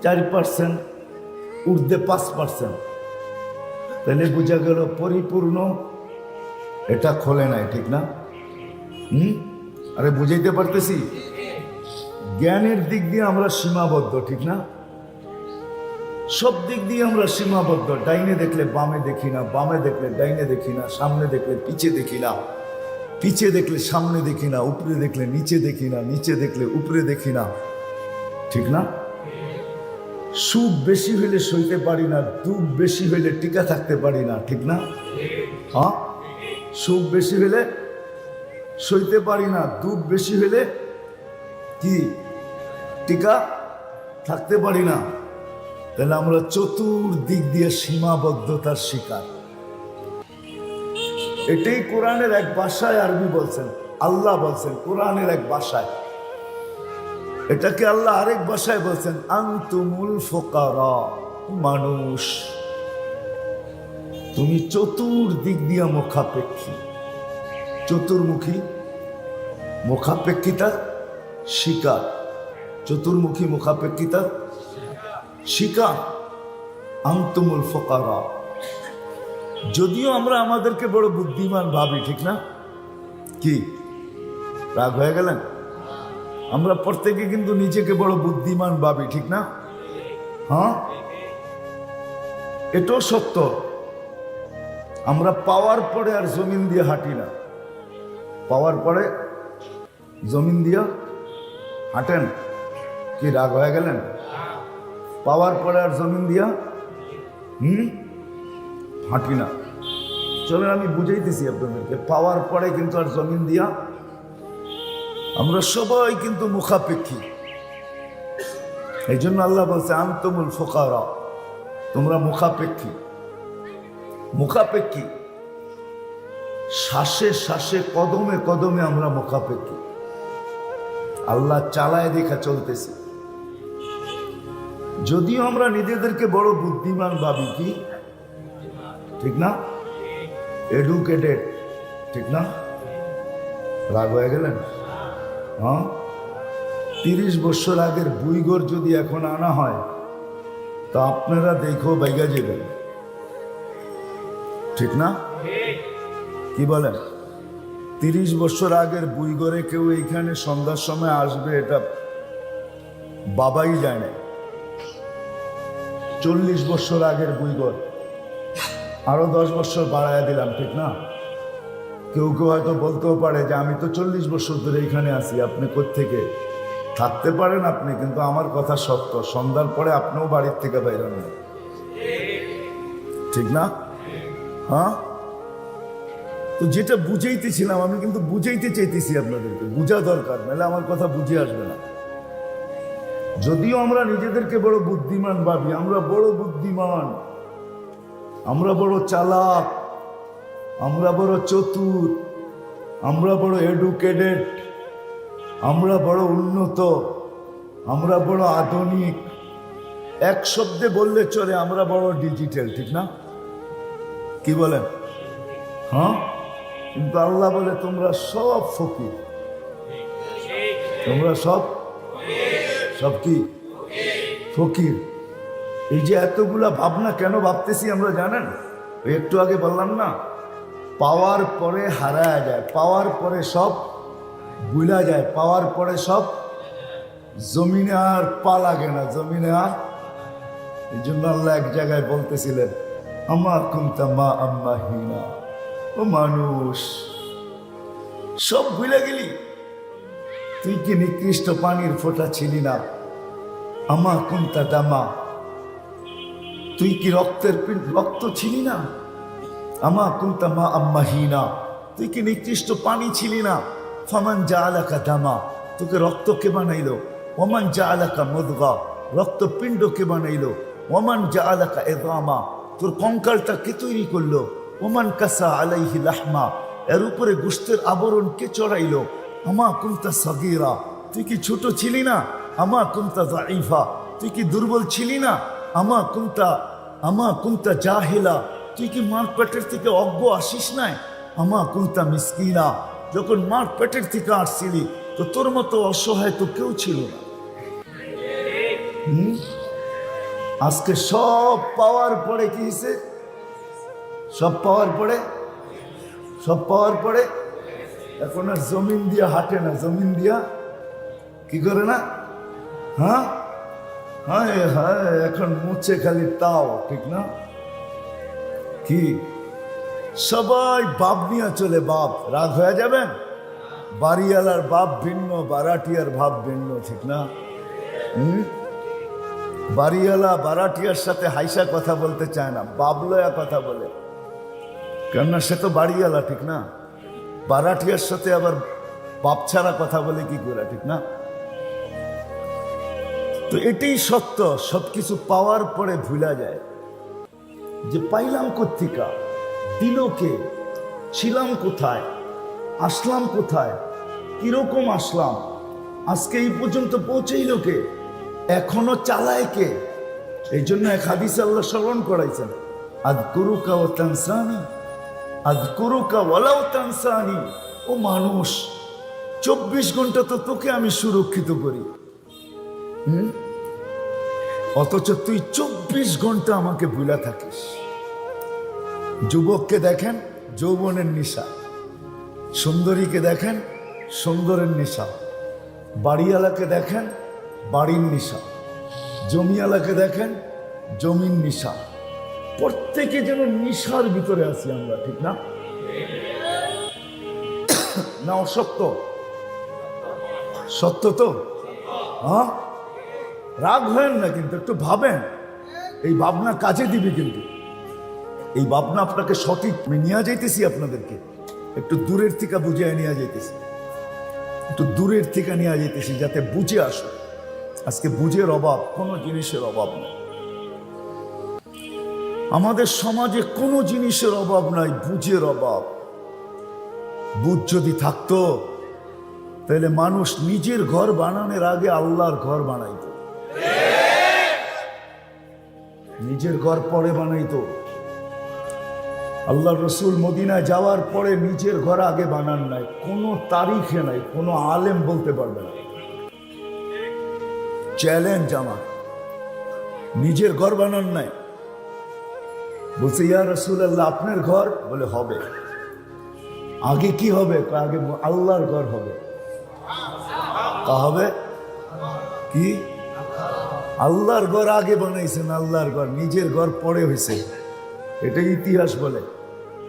4%, ঊর্ধ্বে 5%। তাহলে বোঝা গেল পরিপূর্ণ এটা খোলে নাই, ঠিক না? আরে বুঝাইতে পারতেছি? জ্ঞানের দিক দিয়ে আমরা সীমাবদ্ধ, ঠিক না? সব দিক দিয়ে আমরা সীমাবদ্ধ। ডাইনে দেখলে বামে দেখি না, বামে দেখলে ডাইনে দেখি না, সামনে দেখলে পিছে দেখি না, পিছে দেখলে সামনে দেখি না, উপরে দেখলে নিচে দেখি না, নিচে দেখলে উপরে দেখি না, ঠিক না? সুখ বেশি হইলে সইতে পারি না, দুঃখ বেশি হইলে টিকা থাকতে পারি না, ঠিক না? হ্যাঁ, সুখ বেশি হইলে সইতে পারি না, দুঃখ বেশি হইলে কি টিকা থাকতে পারি না। তাহলে আমরা চতুর্দিক দিয়ে সীমাবদ্ধতার শিকার। এটাই কোরআনের এক ভাষায় আরবি বলছেন, আল্লাহ বলছেন কোরআনের এক ভাষায়। এটাকে আল্লাহ আরেক ভাষায় বলছেন আনতুমুল ফুকারা, মানুষ তুমি চতুর্দিক দিয়ে মুখাপেক্ষী, চতুর্মুখী, মুখাপেক্ষিতার শিকার, চতুর্মুখী মুখাপেক্ষিতার শিকার। আনতুমুল ফুকারা। যদিও আমরা আমাদেরকে বড় বুদ্ধিমান ভাবি, ঠিক না? কি রাগ হয়ে গেলেন? আমরা প্রত্যেকে কিন্তু নিজেকে বড় বুদ্ধিমান ভাবি, ঠিক না? হ্যাঁ, এটাও সত্য। আমরা পাওয়ার পরে আর জমিন দিয়ে হাঁটি না। পাওয়ার পরে জমিন দিয়ে হাঁটেন? কি রাগ হয়ে গেলেন? পাওয়ার পরে আর জমিন দিয়া হাঁটি না। চলেন আমি বুঝাইতেছি আপনাদেরকে। পাওয়ার পরে কিন্তু আর জমিন দিয়া আমরা সবাই কিন্তু মুখাপেক্ষী। এই জন্য আল্লাহ বলছে আনতুমুল ফুকারা, তোমরা মুখাপেক্ষী। মুখাপেক্ষী, শ্বাসে শ্বাসে কদমে কদমে আমরা মুখাপেক্ষী। আল্লাহ চালায় দেখা চলতেছে। যদিও আমরা নিজেদেরকে বড় বুদ্ধিমান ভাবি, কি ঠিক না? এডুকেটেড, ঠিক না? রাগ হয়ে গেলেন? হ্যাঁ, 30 বছর আগের বুইগর যদি এখন আনা হয় তা আপনারা দেখো বাইগা যাবেন, ঠিক না? কি বলেন? 30 বছর আগের বুইগরে কেউ এইখানে সন্ধ্যার সময় আসবে এটা বাবাই যায় না। 40 বছর আগের বুইগর, আরো 10 বছর বাড়াইয়া দিলাম, ঠিক না? কেউ কেউ হয়তো বলতেও পারে যে আমি তো 40 বছর ধরে এখানে আছি, আপনি কোত্থেকে? থাকতে পারেন আপনি, কিন্তু আমার কথা সত্য, সন্ধ্যার পরে আপনিও বাড়ির থেকে বাইরে নেন, ঠিক না? হ্যাঁ, তো যেটা বুঝাইতেছিলাম, আমি কিন্তু বুঝাইতে চাইতেছি আপনাদেরকে, বুঝা দরকার, নাহলে আমার কথা বুঝে আসবে না। যদিও আমরা নিজেদেরকে বড় বুদ্ধিমান ভাবি, আমরা বড় বুদ্ধিমান, আমরা বড় চালাক, আমরা বড় চতুর, আমরা বড় এডুকেটেড, আমরা বড় উন্নত, আমরা বড় আধুনিক, এক শব্দে বললে চলে আমরা বড় ডিজিটাল, ঠিক না? কি বলেন? হ্যাঁ, কিন্তু আল্লাহ বলে তোমরা সব ফকির, তোমরা সব সব কি ফকির। এই যে এতগুলা ভাবনা কেন ভাবতেছি আমরা জানেন? একটু আগে বললাম না, পাওয়ার পরে হারায় যায়, পাওয়ার পরে সব ভুলা যায়, পাওয়ার পরে সব জমিনে আর পা লাগে না, জমিনে আর। এই জন্য আল্লাহ এক জায়গায় বলতেছিলেন আমা কুনতা মা আম্মা হিনা, ও মানুষ সব ভুলে গেলি, তুই কি নিকৃষ্ট পানির ফোঁটা ছিলি না? আমা কুনতা দামা, তুই কি রক্ত ছিলি না? আমা কুনতা মা আম্মা হিনা, তুই কি নিকৃষ্ট পানি ছিলি না? ফামান জাআলাকা দামা, তোকে রক্ত কে বানাইলো? ওমান জাআলাকা মুদগা, রক্তপিণ্ড কে বানাইলো? ওমান জাআলাকা ইযামা, তোর কঙ্কালটা কে তৈরি করলো? ওমান কাসা আলাইহি লাহমা, এর উপরে গোশতের আবরণ কে চড়াইলো? আমা কুনতা সাগীরা, তুই কি ছোট ছিলি না? আমা কুনতা যাঈফা, তুই কি দুর্বল ছিলি না? আমা কুনতা জাহিলা, তুই কি মার পেটের থেকে অজ্ঞ আসিস নাই? আমা কুনতা মিসকিনা, যখন মার পেটের থেকে আসছিলি তো তোর মতো অসহায় তো কেউ ছিল না। আজকে সব পাওয়ার পরে কি হয়েছে? সব পাওয়ার পরে এখন আর জমিন দিয়া হাঁটে না, জমিন দিয়া কি করে না? হ্যাঁ, হায় হায়, এখন মুছে খালি তাও, ঠিক না? কি সবাই বাপ নিয়ে চলে, বাপ। রাগ হয়ে যাবেন? বাড়িওয়ালার বাপ ভিন্ন, বারাটিয়ার ভাব ভিন্ন, ঠিক না? বাড়িওয়ালা বারাটিয়ার সাথে হাইসা কথা বলতে চায় না, বাবলয়া কথা বলে, কেননা সে তো বাড়িওয়ালা, ঠিক না? বারাটিয়ার সাথে আবার বাপ ছাড়া কথা বলে কি করে, ঠিক না? তো এটাই সত্য, সবকিছু পাওয়ার পরে ভুলা যায় যে পাইলাম কোত্থেকা, দিল কে, ছিলাম কোথায়, আসলাম কোথায়, কিরকম আসলাম, আজকে এই পর্যন্ত পৌঁছেইল কে, এখনো চালায় কে? এই জন্য এক হাদিসে আল্লাহ স্মরণ করাইছেন আযকুরুকা ওয়া তানসানি, আযকুরুকা ওয়ালাউ তানসানি। ও মানুষ, 24 ঘন্টা তো তোকে আমি সুরক্ষিত করি, অথচ তুই 24 ঘন্টা আমাকে ভুলা থাকিস। যুবককে দেখেন যৌবনের নেশা, সুন্দরীকে দেখেন সুন্দরের নেশা, বাড়িওয়ালাকে দেখেন বাড়ির নেশা, জমিওয়ালাকে দেখেন জমির নেশা। প্রত্যেকে যেন নেশার ভিতরে আছি আমরা, ঠিক না? না অসত্য? সত্য তো? হ্যাঁ, রাগ হয়েন না, কিন্তু একটু ভাবেন, এই ভাবনা কাজে দিবে, কিন্তু এই ভাবনা আপনাকে সঠিক নিয়ে যাইতেছি, আপনাদেরকে একটু দূরের থেকে বুঝিয়ে নিয়ে যাইতেছি। একটু দূরের থেকে নিয়ে যেতেছি যাতে বুঝে আসো। আজকে বুঝের অভাব, কোনো জিনিসের অভাব নেই আমাদের সমাজে, কোনো জিনিসের অভাব নাই, বুঝের অভাব। বুঝ যদি থাকতো তাহলে মানুষ নিজের ঘর বানানোর আগে আল্লাহর ঘর বানাইতো, নিজের ঘর পরে বানাইতো। আল্লাহ রসুল মদিনায় যাওয়ার পরে নিজের ঘর আগে বানান নাই, কোনো তারিখে নাই, কোনো আলেম বলতে পারবে না। চ্যালেঞ্জ আমার, নিজের ঘর বানান নাই। বলছে ইয়া রাসূলুল্লাহ আপনার ঘর? বলে হবে। আগে কি হবে? আগে আল্লাহর ঘর হবে। হবে কি? আল্লাহর ঘর আগে বানাইছেন, আল্লাহর ঘর, নিজের ঘর পরে হয়েছে। এটা ইতিহাস বলে,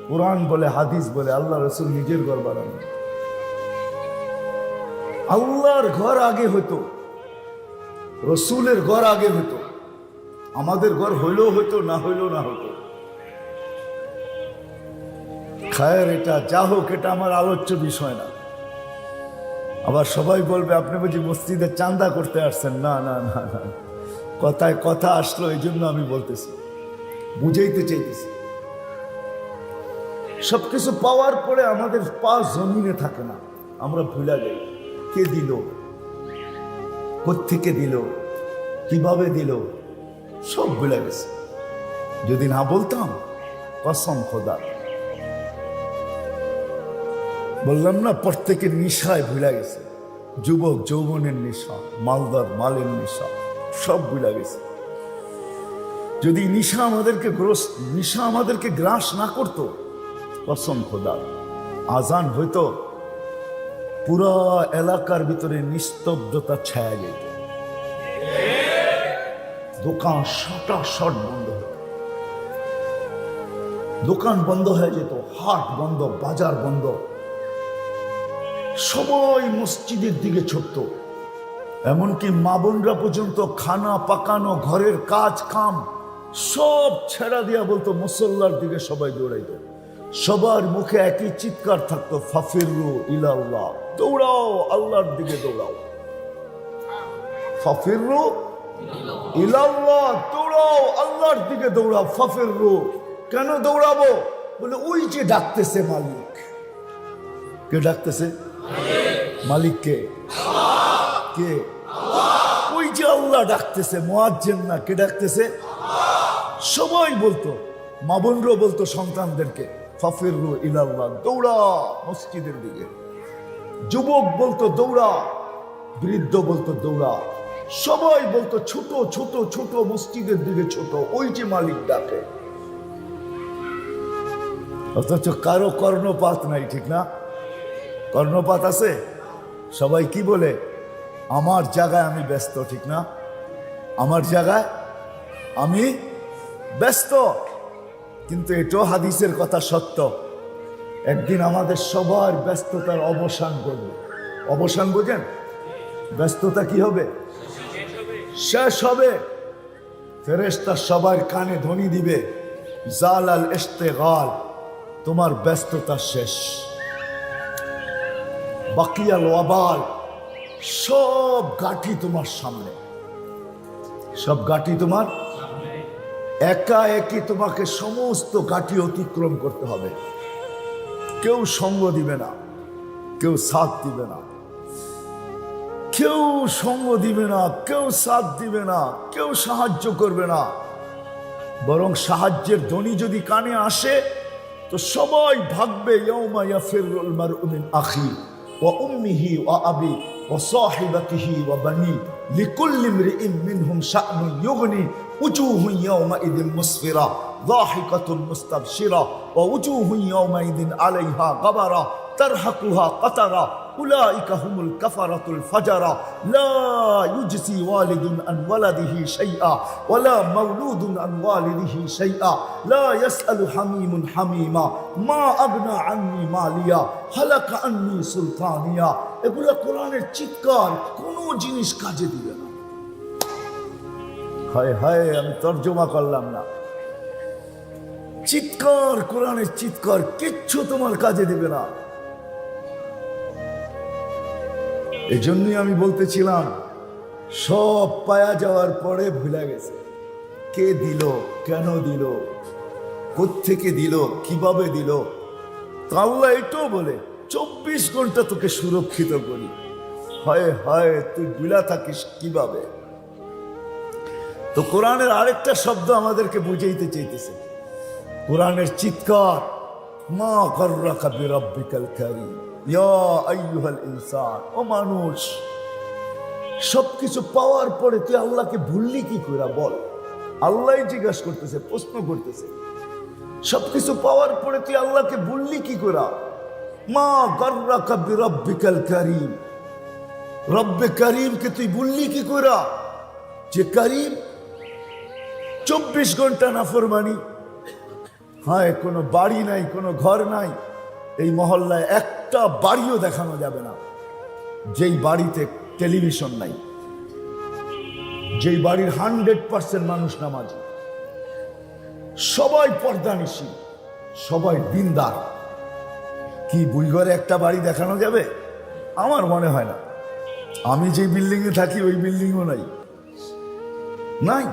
কোরআন বলে, হাদিস বলে, আল্লাহ রসুল নিজের ঘর বানানো। আল্লাহর ঘর আগে হতো, রসুলের ঘর আগে হতো। আমাদের ঘর হইলেও হইতো, না হইলেও না হতো। খায়ের এটা যা হোক, এটা আমার আলোচ্য বিষয় না। আবার সবাই বলবে আপনি বুঝি মসজিদে চাঁদা করতে আসছেন। না না না না, কথায় কথা আসলো, এই জন্য আমি বলতেছি, বুঝাইতে চাইতেছি। সবকিছু পাওয়ার পরে আমাদের পা জমিনে থাকে না, আমরা ভুলে যাই কে দিল, কোত্থেকে দিল, কিভাবে দিল, সব ভুলে গেছে। যদি না বলতাম, কসম খোদা, বললাম না প্রত্যেকের নিশায় ভুলে গেছে। যুবক যৌবনের নেশা, মালদার মালের নেশা, সব ভুলে গেছে। যদি নিশা আমাদেরকে গ্রাস না করতো, কসম খোদা, আজান হইতো, পুরা এলাকার ভিতরে নিস্তব্ধতা ছায়া যেত, দোকান শট বন্ধ হতো, দোকান বন্ধ হয়ে যেত, হাট বন্ধ, বাজার বন্ধ, সবাই মসজিদের দিকে ছুটত। এমনকি মা বোনরা পর্যন্ত খানা পাকানো, ঘরের কাজ কাম সব ছেড়া দিয়া বলতো মুসল্লার দিকে সবাই দৌড়াইত। সবার মুখে একই চিৎকার থাকতো, ফাফিরু ইলাল্লাহ, দৌড়াও আল্লাহর দিকে দৌড়াও। ফাফিরু ইলাল্লাহ, দৌড়াও আল্লাহর দিকে দৌড়াও। ফাফিরু, কেন দৌড়াবো? বলে ওই যে ডাকতেছে মালিক। কে ডাকতেছে? মালিককে। কে? ওই যে আল্লাহ ডাকতেছে, মুয়াজ্জিন না, কে ডাকতেছে? সবাই বলতো, মা বোনরা বলতো সন্তানদেরকে, ফাফিরু ইলাল্লাহ, দৌড়া মসজিদের দিকে। যুবক বলতো দৌড়া, বৃদ্ধ বলতো দৌড়া, সবাই বলতো ছোট ছোট ছোট মসজিদের দিকে ছোট, ওই যে মালিক ডাকে। অথচ কারো কর্ণপাত নাই, ঠিক না? কর্ণপাত আছে? সবাই কি বলে? আমার জায়গায় আমি ব্যস্ত, ঠিক না? আমার জায়গায় আমি ব্যস্ত। কিন্তু এটাও হাদিসের কথা সত্য, একদিন আমাদের সবার ব্যস্ততার অবসান করবে। অবসান বোঝেন? ব্যস্ততা কি হবে? শেষ হবে। ফেরেশতা সবার কানে ধ্বনি দিবে, জালাল ইশতিগাল, তোমার ব্যস্ততা শেষ। বাকিয়াল ওয়াবাল, সব গাঠি তোমার সামনে, সব গাঠি তোমার একা একই, তোমাকে সমস্ত গাঠি অতিক্রম করতে হবে। কেউ সঙ্গ দিবে না, কেউ সাথ দিবে না, কেউ সঙ্গ দিবে না, কেউ সাথ দিবে না, কেউ সাহায্য করবে না। বরং সাহায্যের ধ্বনি যদি কানে আসে তো সবাই ভাগবে, ইয়াউমা ইয়াফিরুল মারউ মিন আখি ওয়া উম্মিহি ওয়া আবি ওয়া সাহিবাতিহি ওয়া বানি লিকুল্লি ইমরিইন মিনহুম শা'নুন ইউগনি উজুহুন ইয়াউমাইযিন মুসফিরা যাহিকাতুন মুস্তাবশিরা ওয়া উজুহুন ইয়াউমাইযিন আলাইহা গাবারা তারহাকুহা কাতারা উলাইকা হুমুল কাফারাতুল ফাজারা লা ইউজসি ওয়ালিদুন আন ওয়ালাদিহি শাইআ ওয়ালা মাওলুদুন আন ওয়ালিদিহি শাইআ লা ইয়াসআলু হামিমুন হামিমা মা আগনা আন্নি মালিয়া হালাকা আন্নি সুলতানিয়া। এগুলো কোরআনের চিৎকার, কোনো জিনিস কাজে দিবে না। হায় হায়, আমি তর্জমা করলাম না। চিৎকার, কোরআনের চিৎকার, কিচ্ছু তোমার কাজে দিবে না। এই জন্যই আমি বলতেছিলাম, সব পায়া যাওয়ার পরে ভুলে গেছে কে দিল, কেন দিল, কোত্থেকে দিল, কিভাবে দিল। তো আল্লাহ এটাও বলে 24 ঘন্টা তোকে সুরক্ষিত করি। হয় হয় তুই বিলা থাকিস কিভাবে। তো কোরআনের আরেকটা শব্দ আমাদেরকে বুঝাইতে চাইতেছে, কোরআনের চিৎকার, মা গররাকা বিরাব্বিকাল কারীম ইয়া আইয়ুহাল ইনসান। ও মানুষ, সবকিছু পাওয়ার পরে তুই আল্লাহকে ভুললি কি করে বল। আল্লাহ জিজ্ঞাসা করতেছে, প্রশ্ন করতেছে, সবকিছু পাওয়ার পরে তুই আল্লাহকে ভুললি কি করে। মা গররাকা বিরাব্বিকাল কারীম, রব্বে কারীমকে তুই ভুললি কি করে, যে কারীম। 24 ঘন্টা নাফরমানি। হ্যাঁ, কোনো বাড়ি নাই, কোনো ঘর নাই, এই মহল্লায় একটা বাড়িও দেখানো যাবে না যেই বাড়িতে টেলিভিশন নাই, যেই বাড়ির 100% মানুষ নামাজি, সবাই পর্দানিশী, সবাই দিনদার। কি বুইঘরে একটা বাড়ি দেখানো যাবে? আমার মনে হয় না। আমি যে বিল্ডিং এ থাকি ওই বিল্ডিংও নাই, নাই।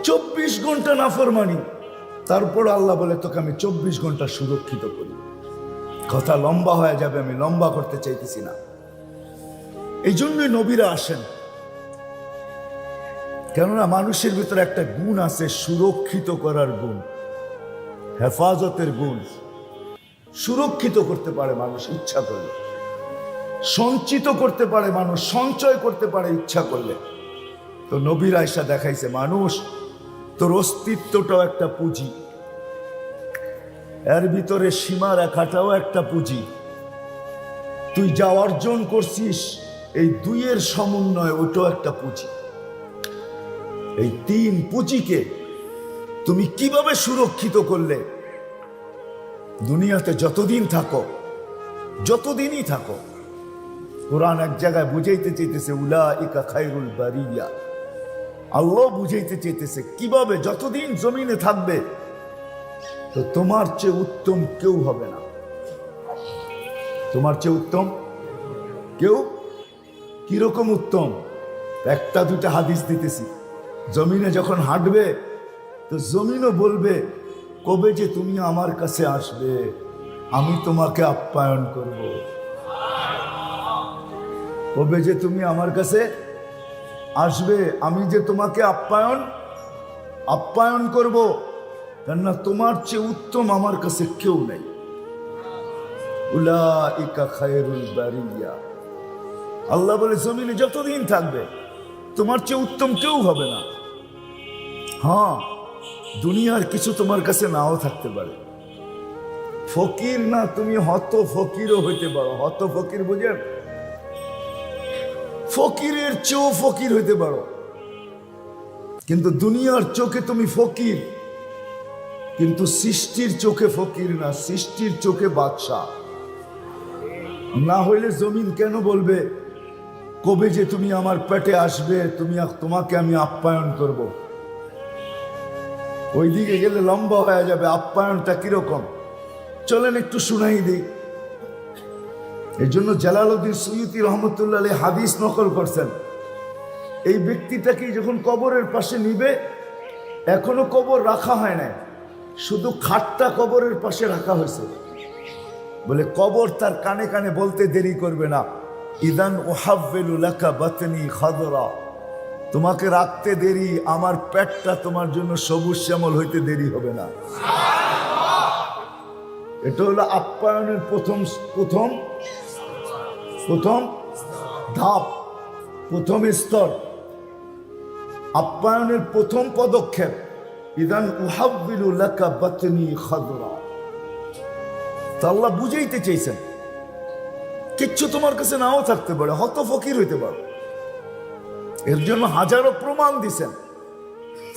24 ঘন্টা নাফরমানি, তারপর আল্লাহ বলে তোকে আমি 24 ঘন্টা সুরক্ষিত করি। কথা লম্বা হয়ে যাবে, আমি লম্বা করতে চাইতেছি না। এই জন্যই নবীরা আসেন, কেননা মানুষের ভিতরে একটা গুণ আছে, সুরক্ষিত করার গুণ, হেফাজতের গুণ। সুরক্ষিত করতে পারে মানুষ ইচ্ছা করলে, সঞ্চিত করতে পারে মানুষ, সঞ্চয় করতে পারে ইচ্ছা করলে। তো নবীর আয়েশা দেখাইছে, মানুষ তোর অস্তিত্বটাও একটা পুঁজি, এর ভিতরে সীমা রেখাটাও একটা পুঁজি। তুই যা অর্জন করছিস এই দুইয়ের সমন্বয়, ওটাও একটা পুঁজি। এই 3 পুঁজিকে তুমি কিভাবে সুরক্ষিত করলে, দুনিয়াতে যতদিন থাকো, যতদিনই থাকো। কোরআন এক জায়গায় বুঝাইতে চাইতেছে উলাইকা খায়রুল বারিয়া। আল্লাহ বুঝাইতে চাইতেছে কিভাবে যতদিন জমিনে থাকবে, তো তোমার চেয়ে উত্তম কেউ হবে না। তোমার চেয়ে উত্তম কেউ। কিরকম উত্তম? একটা দুটা হাদিস দিতেছি। জমিনে যখন হাঁটবে তো জমিনও বলবে, কবে যে তুমি আমার কাছে আসবে, আমি তোমাকে আপ্যায়ন করব। কবে যে তুমি আমার কাছে আসবে, আমি যে তোমাকে আপ্যায়ন করব। কেননা তোমার চেয়ে উত্তম আমার কাছে কেউ নেই। উলাইকা খায়রুল বারিয়া। আল্লাহ বলে জমিনে যতদিন থাকবে তোমার চেয়ে উত্তম কেউ হবে না। হ্যাঁ, দুনিয়ার কিছু তোমার কাছে নাও থাকতে পারে। ফকির না, তুমি হত ফকিরও হইতে পারো। হত ফকির বুঝেন? ফকিরের চেয়েও ফকির হইতে পারো, কিন্তু দুনিয়ার চোখে তুমি ফকির, কিন্তু সৃষ্টির চোখে ফকির না, সৃষ্টির চোখে বাদশা। না হইলে জমিন কেন বলবে কবে যে তুমি আমার পেটে আসবে, তোমাকে আমি আপ্যায়ন করব। ওইদিকে গেলে লম্বা হয়ে যাবে। আপ্যায়নটা কিরকম চলেন একটু শুনাই দিই। এই জন্য জালালউদ্দিন সুয়ুতি রহমতুল্লাহ আলাইহি হাদিস নকল করছেন, এই ব্যক্তিটাকে যখন কবরের পাশে নিবে, এখনো কবর রাখা হয় না, শুধু খাটটা কবরের পাশে রাখা হয়েছে। বলে কবর তার কানে কানে বলতে দেরি করবে না, ইদান উহাব্বিলু লাকা বাতনি খাদরা, তোমাকে রাখতে দেরি, আমার পেটটা তোমার জন্য সবুজ শ্যামল হইতে দেরি হবে না। এটা হলো আপ্যায়নের প্রথম ধাপ, প্রথম স্তর, আপ্যায়নের প্রথম পদক্ষেপ। ইদান উহাব্বিলু লাকা বাতনি খাদরা। তা আল্লাহ বুঝাইতে চাইছেন কিচ্ছু তোমার কাছে নাও থাকতে পারে, হত ফকির হইতে পারো। এর জন্য হাজারো প্রমাণ দিছেন।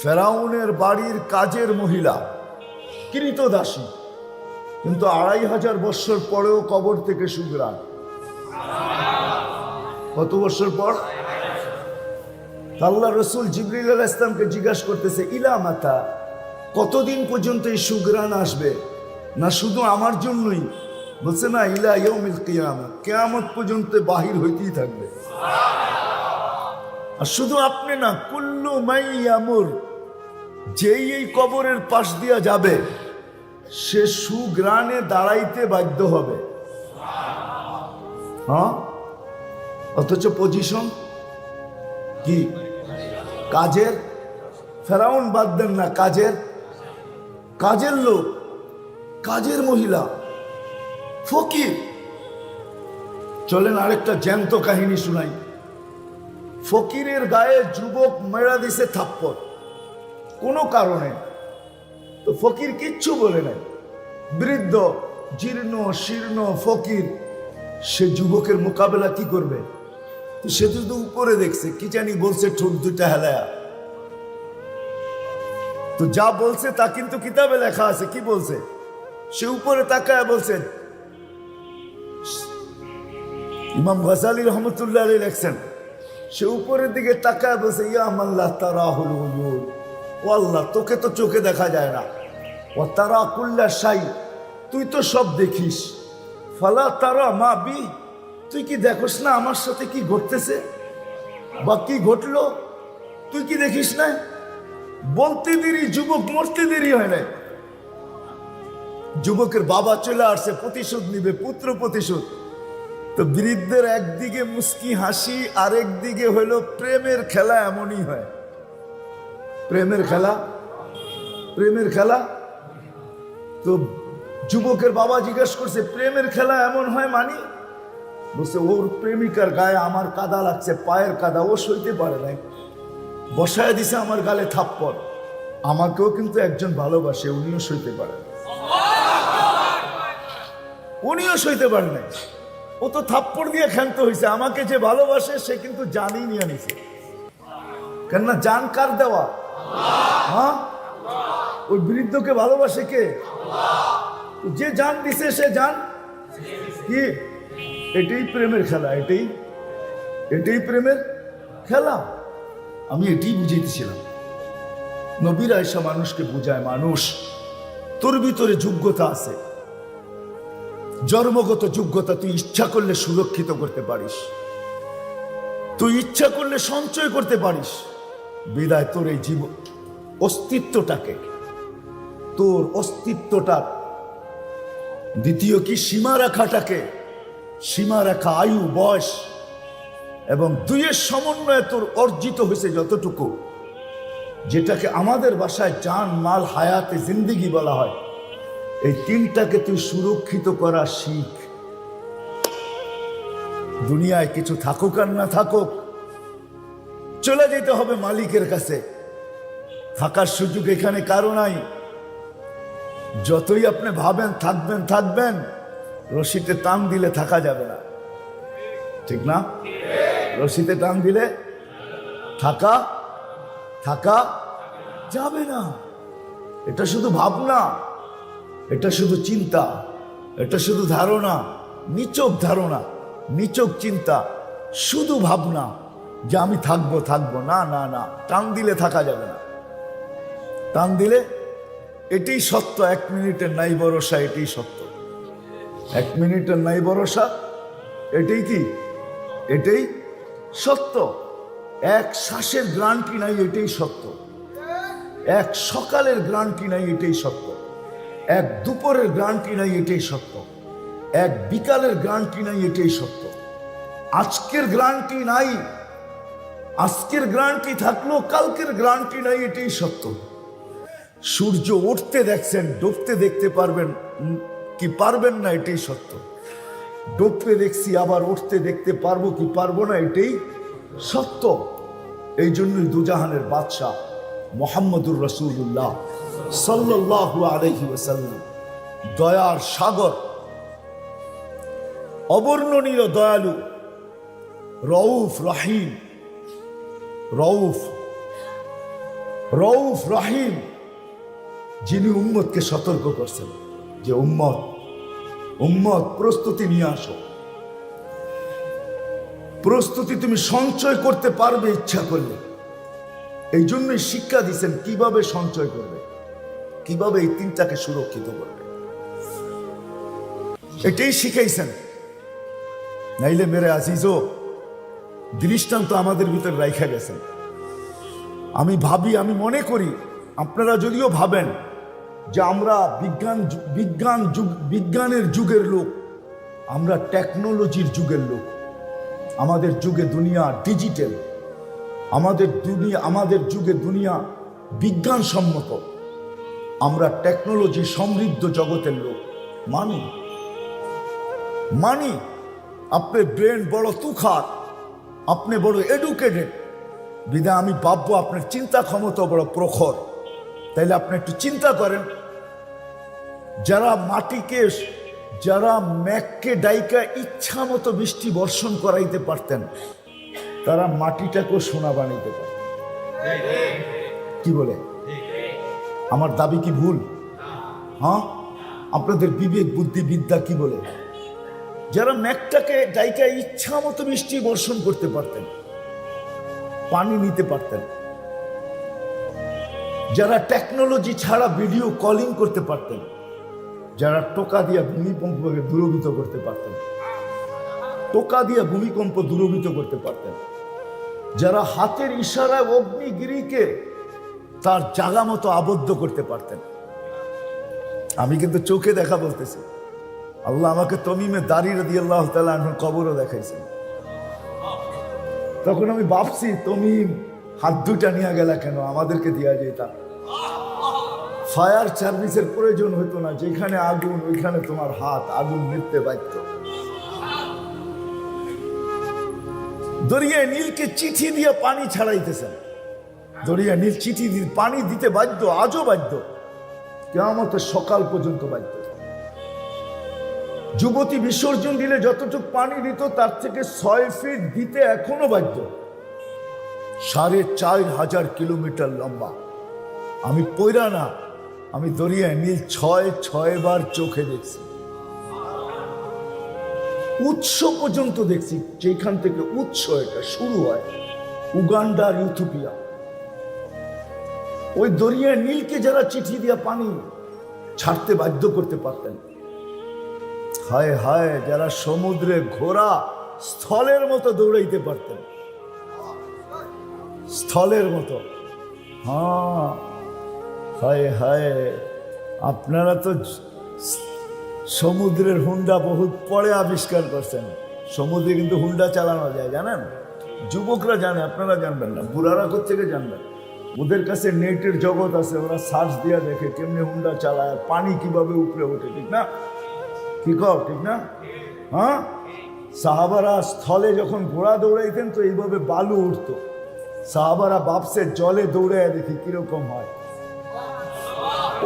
ফেরাউনের বাড়ির কাজের মহিলা, কৃতদাসী, কিন্তু 2500 বৎসর পরেও কবর থেকে সুগ্রাণ। কত বছর পর? আল্লাহ রসুল জিবরিল আলাইহিস সালামকে জিজ্ঞাসা করতেছে, ইলা মাতা, কতদিন পর্যন্ত এই সুগ্রাণ আসবে? না শুধু আমার জন্যই, বলছে না, ইলা ইয়াউমিল কিয়ামত, কিয়ামত পর্যন্ত বাহির হইতেই থাকবে। আর শুধু আপনি না, কুল্লু মাই ইয়ামুর, যেই এই কবরের পাশ দিয়া যাবে সে সুগ্রাণে দাঁড়াইতে বাধ্য হবে। হ্যাঁ, অথচ পজিশন কি কাজের। ফেরাউন বাদ দেন না, কাজের লোক, কাজের মহিলা, ফকির। চলেন আরেকটা জ্যান্ত কাহিনী শুনাই। ফকিরের গায়ে যুবক মেরা দিছে থাপ্পড় কোনো কারণে, তো ফকির কিচ্ছু বলে নাই। বৃদ্ধ জীর্ণ শীর্ণ ফকির, সে যুবকের মোকাবেলা কি করবে? তো সে তো উপরে দেখছে, কি জানি বলছে, ঠোঁট দুইটা হেলায়া। তো যা বলছে তা কিন্তু কিতাবে লেখা আছে। কি বলছে? সে উপরে তাকায় বলছে, ইমাম গজালি রহমতুল্লাহ আলাইহি লেখছেন, সে উপরের দিকে তাকায় বলছে, ইয়া মাল্লাহ তারাহুল উয়ুন, ও আল্লাহ, তোকে তো চোখে দেখা যায় না। ও তারা কুল্লা শাই, তুই তো সব দেখিস। ফালা তারা মা বি, তুই কি দেখোস না আমার সাথে কি ঘটতেছে বা কি ঘটলো? তুই কি দেখিস না? বলতে দেরি, যুবক মরতে দেরি হয় না। যুবকের বাবা চলে আসছে, প্রতিশোধ নিবে, পুত্র প্রতিশোধ। তো বৃদ্ধের একদিকে মুস্কি হাসি, আরেক দিকে হইল প্রেমের খেলা। এমনই হয় প্রেমের খেলা। তো যুবকের বাবা জিজ্ঞেস করছে, প্রেমের খেলা এমন হয় মানি? বলছে, ওর প্রেমিকার গায়ে আমার কাদা লাগছে, পায়ের কাদা, ও সইতে পারে নাই, বসায় দিছে আমার গালে থাপ্পড়। আমাকেও কিন্তু একজন ভালোবাসে, উনিও সইতে পারে, নাই। ও তো থাপ্পড় দিয়ে ক্ষান্ত হয়েছে। আমাকে যে ভালোবাসে সে কিন্তু জানই নিয়ে নিছে। কেননা জান কার দেওয়া? হ্যাঁ, ওই বৃদ্ধকে ভালোবাসে কে? যে জান দিছে সে জান কি? এটাই প্রেমের খেলা, এটাই প্রেমের খেলা। আমি এটাই বুঝাইতেছিলাম। নবীরা এসব মানুষকে বুঝায়, মানুষ, তোর ভিতরে যোগ্যতা আছে, জন্মগত যোগ্যতা। তুই ইচ্ছা করলে সুরক্ষিত করতে পারিস, তুই ইচ্ছা করলে সঞ্চয় করতে পারিস। বিদায় তোর এই জীবন অস্তিত্বটাকে, তোর অস্তিত্বটা, দ্বিতীয় কি সীমা রাখাটাকে, সীমা রাখা আয়ু, বয়স এবং দুইয়ের সমন্বয়ে তোর অর্জিত হয়েছে যতটুকু, যেটাকে আমাদের ভাষায় জান, মাল, হায়াতে জিন্দিগি বলা হয়। এই তিনটাকে তুই সুরক্ষিত করা শিখ। দুনিয়ায় কিছু থাকুক আর না থাকুক, চলে যেতে হবে মালিকের কাছে। থাকার সুযোগ এখানে কারো নাই। যতই আপনি ভাবেন থাকবেন, রশিতে টান দিলে থাকা যাবে না, ঠিক না? রশিতে টান দিলে থাকা যাবে না। এটা শুধু ভাবনা, এটা শুধু চিন্তা, এটা শুধু ধারণা, নিচক ধারণা, নিচক চিন্তা, শুধু ভাবনা যে আমি থাকবো। না, টান দিলে থাকা যাবে না। টান দিলে, এটাই সত্য। 1 মিনিটের নাই ভরসা, এটাই সত্য। 1 মিনিটের নাই ভরসা, এটাই কি? এটাই সত্য। এক শ্বাসের গ্রান্টি নাই, এটাই সত্য। এক সকালের গ্রান্টি নাই, এটাই সত্য। এক দুপুরের গ্রান্টি নাই, এটাই সত্য। এক বিকালের গ্রান্টি নাই, এটাই সত্য। আজকের গ্রান্টি নাই, আজকের গ্রান্টি থাকলো, কালকের গ্রান্টি নাই, এটাই সত্য। সূর্য উঠতে দেখছেন, ডুবতে দেখতে পারবেন কি পারবেন না, এটাই সত্য। ডুবতে দেখছি, আবার উঠতে দেখতে পারবো কি পারবো না, এটাই সত্য। এই জন্যই দুজাহানের বাদশাহ মুহাম্মদুর রাসূলুল্লাহ সাল্লাল্লাহু আলাইহি ওয়াসাল্লাম, দয়ার সাগর, অবর্ণনীয় দয়ালু, রউফ রহিম, রউফ রহিম, যিনি উম্মতকে সতর্ক করছেন যে উম্মত প্রস্তুতি নিয়ে আসো। প্রস্তুতি তুমি সঞ্চয় করতে পারবে ইচ্ছা করলে। এই জন্যই শিক্ষা দিচ্ছেন কিভাবে সঞ্চয় করবে, কিভাবে এই তিনটাকে সুরক্ষিত করবে। এটাই শিখাইছেন। নাইলে মেরে আজিজও দৃষ্টান্ত আমাদের ভিতরে রাইখা গেছেন। আমি ভাবি, আমি মনে করি, আপনারা যদিও ভাবেন যে আমরা বিজ্ঞানের যুগের লোক, আমরা টেকনোলজির যুগের লোক। আমাদের যুগে দুনিয়া ডিজিটাল, আমাদের যুগে দুনিয়া বিজ্ঞানসম্মত, আমরা টেকনোলজি সমৃদ্ধ জগতের লোক। মানি আপনার ব্রেন বড় তুখার, আপনি বড় এডুকেটেড, বিধায় আমি ভাববো আপনার চিন্তা ক্ষমতা বড় প্রখর। তাইলে আপনি একটু চিন্তা করেন, যারা ম্যাককে ডাইকা ইচ্ছা মতো বৃষ্টি বর্ষণ করাইতে পারতেন, তারা মাটিটাকেও সোনা বানাইতে পারতেন। কি বলে? আমার দাবি কি ভুল? হ্যাঁ, আপনাদের বিবেক বুদ্ধি বিদ্যা কি বলে? যারা ম্যাকটাকে ডাইকা ইচ্ছা মতো বৃষ্টি বর্ষণ করতে পারতেন, পানি নিতে পারতেন, যারা টেকনোলজি ছাড়া ভিডিও কলিং করতে পারতেন, যারা টোকা দিয়ে ভূমিকম্পকে দূরভূত করতে পারতেন, যারা হাতের ইশারায় অগ্নিগিরিকে তার জায়গা মতো আবদ্ধ করতে পারতেন। আমি কিন্তু চোখে দেখা বলতেছি, আল্লাহ আমাকে তমিমে দাঁড়িয়ে রাদিয়াল্লাহু তাআলা আনহুর কবরও দেখাইছেন। তখন আমি ভাবছি, তমিম হাত দুটা নিয়ে গেলা কেন? আমাদেরকে দিয়া যেতাম, ফায়ার সার্ভিসের প্রয়োজন হতো না। যেখানে আগুন, ওইখানে তোমার হাত আগুন নিতে বাধ্য। দরিয়া নীলকে চিঠি দিয়ে পানি ছাড়াইতেছেন, দরিয়া নীল চিঠি দিয়ে পানি দিতে বাধ্য, আজও বাধ্য, কিয়ামতের সকাল পর্যন্ত বাধ্য। যুবতী বিসর্জন দিলে যতটুকু পানি দিত তার থেকে 6 ফিট দিতে এখনো বাধ্য। 4500 কিলোমিটার লম্বা। আমি পয়রা না, আমি দরিয়া নীল 6 বার চোখে দেখছি, উৎস পর্যন্ত দেখছি। যেখান থেকে উৎস এটা শুরু হয়, উগান্ডা আর ইথিওপিয়া, ওই দরিয়া নীলকে যারা চিঠি দিয়া পানি ছাড়তে বাধ্য করতে পারতেন, হায় হায়, যারা সমুদ্রে ঘোড়া স্থলের মতো দৌড়াইতে পারতেন, স্থলের মতো। হ্যাঁ, হায় হায়, আপনারা তো সমুদ্রের হুন্ডা বহুত পরে আবিষ্কার করছেন। সমুদ্রে কিন্তু হুন্ডা চালানো যায়, জানেন? যুবকরা জানে, আপনারা জানবেন না, বুড়ারা কোত্থেকে জানবেন? ওদের কাছে নেটের জগৎ আছে, ওরা সার্চ দিয়া দেখে কেমনি হুন্ডা চালায়, পানি কিভাবে উপরে ওঠে, ঠিক না? কি কও, ঠিক না? হ্যাঁ, সাহাবারা স্থলে যখন ঘোড়া দৌড়াইতেন তো এইভাবে বালু উঠতো। সাহাবারা ভাবছে জলে দৌড়ায় দেখি কিরকম হয়।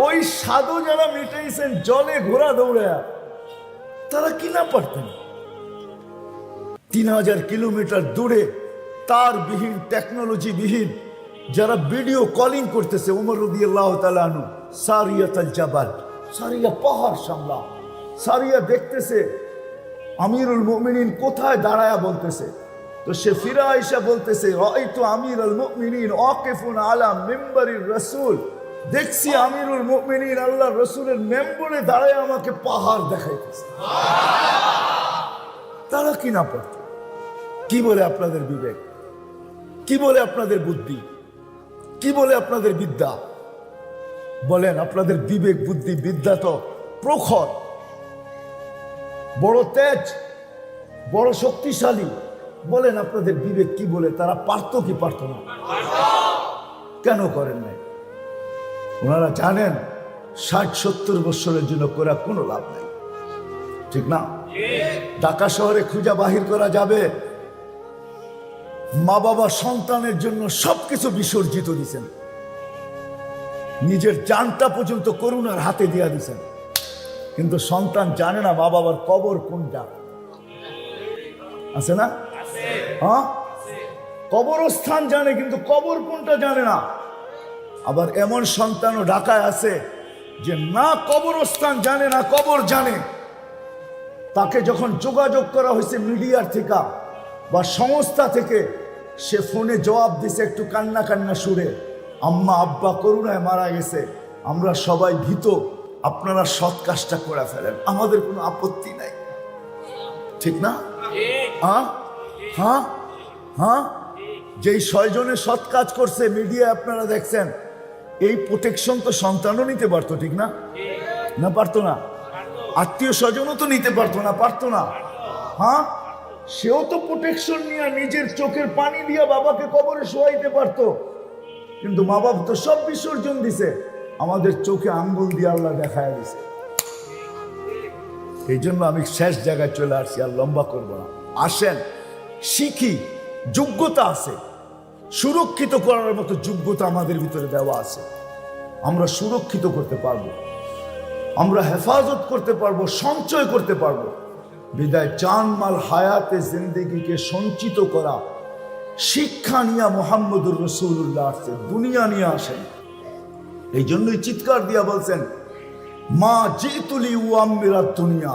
ওই সাধু যারা মিটাইছেন জলে ঘোড়া দৌড়ায়, তারা কি না পারতেন? 3000 কিলোমিটার দূরে তার বিহীন, টেকনোলজি বিহীন যারা ভিডিও কলিং করতেছে, ওমর রাদিয়াল্লাহু তাআলা আনহু সারিয়াতুল জাবাল, সারিয়া পাহাড় সামলা, সারিয়া দেখতেছে আমিরুল মুমিনিন কোথায় দাঁড়ায়া বলতেছে। তো সে ফিরা আইসা বলতেছে, রাআইতু আমিরুল মুমিনিন ওয়াকিফুন আলা মিম্বারির রাসূল, দেখছি আমিরুল মুমিনিন আল্লাহর রাসূলের মেম্বরে দাঁড়ায় আমাকে পাহাড় দেখাইতেছে। তারা কি না পারত? কি বলে আপনাদের বিবেক? কি বলে আপনাদের বুদ্ধি? কি বলে আপনাদের বিদ্যা? বলেন, আপনাদের বিবেক বুদ্ধি বিদ্যা তো প্রখর, বড় তেজ, বড় শক্তিশালী। বলেন আপনাদের বিবেক কি বলে? তারা পারতো কি পারত না? কেন করেন নাই? ওনারা জানেন 60-70 বছরের জন্য করে কোনো লাভ নাই, ঠিক না? ঢাকা শহরে খুঁজা বাহির করা যাবে? মা বাবা সন্তানের জন্য সবকিছু বিসর্জিত দিছেন, নিজের জানটা পর্যন্ত করুণার হাতে দিয়া দিছেন, কিন্তু সন্তান জানে না মা বাবার কবর কোনটা। আছে না? হ্যাঁ, কবরস্থান জানে কিন্তু কবর কোনটা জানে না। আবার এমন সন্তানও ঢাকায় আছে যে না কবরস্থান জানে না কবর জানে। তাকে যখন যোগাযোগ করা হয়েছে মিডিয়ার থেকে বা সংস্থা থেকে, সে ফোনে জবাব দিছে একটু কান্না কান্না সুরে, আম্মা আব্বা করুণায় মারা গেছে, আমরা সবাই ভীত, আপনারা সৎ কাজটা করে ফেলেন, আমাদের কোনো আপত্তি নাই, ঠিক না? হ্যাঁ হ্যাঁ হ্যাঁ, যেই 6 জনে সৎ কাজ করছে মিডিয়া আপনারা দেখছেন, এই প্রোটেকশন তো সন্তানও নিতে পারতো, ঠিক না? না পারতো না? আত্মীয় স্বজনও তো নিতে পারতো না, পারতো না? হ্যাঁ, সেও তো প্রোটেকশন নিয়ে নিজের চোখের পানি দিয়ে বাবাকে কবরে শোয়াইতে পারতো, কিন্তু মা বাবা তো সব বিসর্জন দিছে, আমাদের চোখে আঙ্গুল দিয়ে আল্লাহ দেখায় দিছে। এই জন্য আমি শেষ জায়গায় চলে আসছি, আর লম্বা করব না। আসেন শিখি, যোগ্যতা আছে, সুরক্ষিত করার মতো যোগ্যতা আমাদের ভিতরে দেওয়া আছে, আমরা সুরক্ষিত করতে পারবো, আমরা হেফাজত করতে পারবো, সঞ্চয় করতে পারবো। বিদায় জানমাল হায়াতে জিন্দেগিকে সঞ্চিত করা শিক্ষা নিয়ে মুহাম্মদুর রাসূলুল্লাহ আসছে, দুনিয়া নিয়ে আসেন। এই জন্যই চিৎকার দিয়া বলছেন, মা জিতুলি উআম্মিরাত দুনিয়া,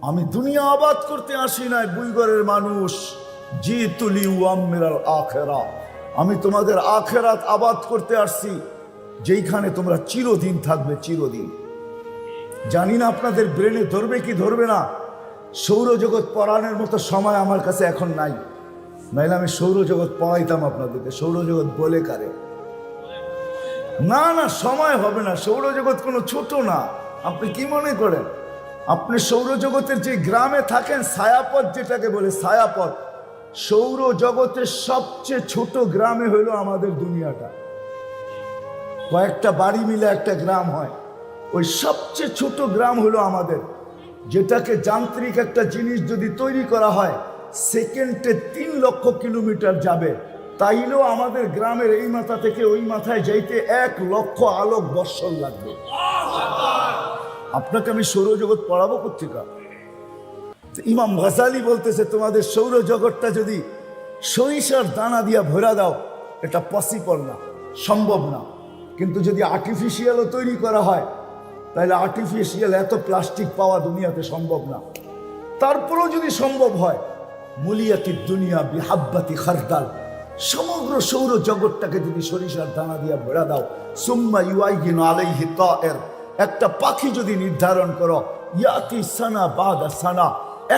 আমি দুনিয়া আবাদ করতে আসি নাই বুইগরের মানুষ, জিতুলি উআম্মিরাল আখিরা, আমি তোমাদের আখিরাত আবাদ করতে আসছি, যেইখানে তোমরা চিরদিন থাকবে, চিরদিন। জানি না আপনাদের ব্রেনে ধরবে কি ধরবে না, সৌরজগৎ পড়ানোর মতো সময় আমার কাছে এখন নাই, নাইলে আমি সৌরজগৎ পড়াইতাম আপনাদেরকে। সৌরজগৎ বলে কারে? না না, সময় হবে না। সৌরজগৎ কোনো ছোট না, আপনি কি মনে করেন? আপনি সৌরজগতের যে গ্রামে থাকেন, ছায়াপথ যেটাকে বলে ছায়াপথ, সৌরজগতের সবচেয়ে ছোট গ্রামে হলো আমাদের দুনিয়াটা। কয়েকটা বাড়ি মিলে একটা গ্রাম হয়, ওই সবচেয়ে ছোট গ্রাম হলো আমাদের, যেটাকে যান্ত্রিক একটা জিনিস যদি তৈরি করা হয় সেকেন্ডে 3 লক্ষ কিলোমিটার যাবে, তাইলেও আমাদের গ্রামের এই মাথা থেকে ওই মাথায় যাইতে 1 লক্ষ আলোক বৎসর লাগবে। আপনাকে আমি সৌরজগৎ পড়াবো কোত্থেকে? ইমাম গাজালি বলতেছে, তোমাদের সৌরজগৎটা যদি সরিষার দানা দিয়া ভরা দাও, এটা পসিবল না, সম্ভব না। কিন্তু যদি আর্টিফিশিয়ালও তৈরি করা হয়, তাহলে আর্টিফিশিয়াল এত প্লাস্টিক পাওয়া দুনিয়াতে সম্ভব না। তারপরেও যদি সম্ভব হয়, মুলিয়াতি দুনিয়া বিহাব্বাতি খারদাল, সমগ্র সৌরজগৎটাকে যদি সরিষার দানা দিয়া ভরা দাও, সুম্মা ইউআইগিনু আলাইহি তায়ের, একটা পাখি যদি নির্ধারণ করো, ইয়াতি সানা বাদা সানা,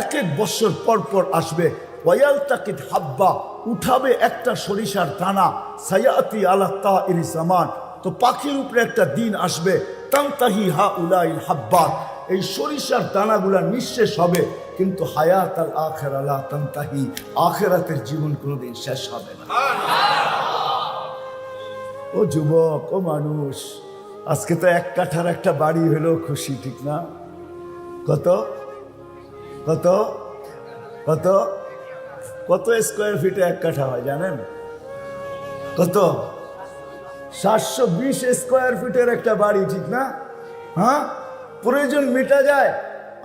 1 বছর পর পর আসবে, ওয়ায়ালতাকিত হাব্বা, উঠাবে একটা সরিষার দানা, সায়াতি আলা তাইরি জামান, তো পাখির উপরে একটা দিন আসবে, তানতাহি হাউলাইল হাব্বাত, এই সরিষার দানাগুলা নিঃশেষ হবে, কিন্তু হায়াত আল আখিরা লা তানতাহি, আখিরাতের জীবন কোনোদিন শেষ হবে না। ও যুবক, ও মানুষ, আজকে তো 1 কাঠার একটা বাড়ি হলো খুশি, ঠিক না? কত কত কত কত স্কোয়ার ফিটে 1 কাঠা হয় জানেন? কত? 720 স্কোয়ার ফিটের একটা বাড়ি, ঠিক না? হ্যাঁ, প্রয়োজন মিটা যায়,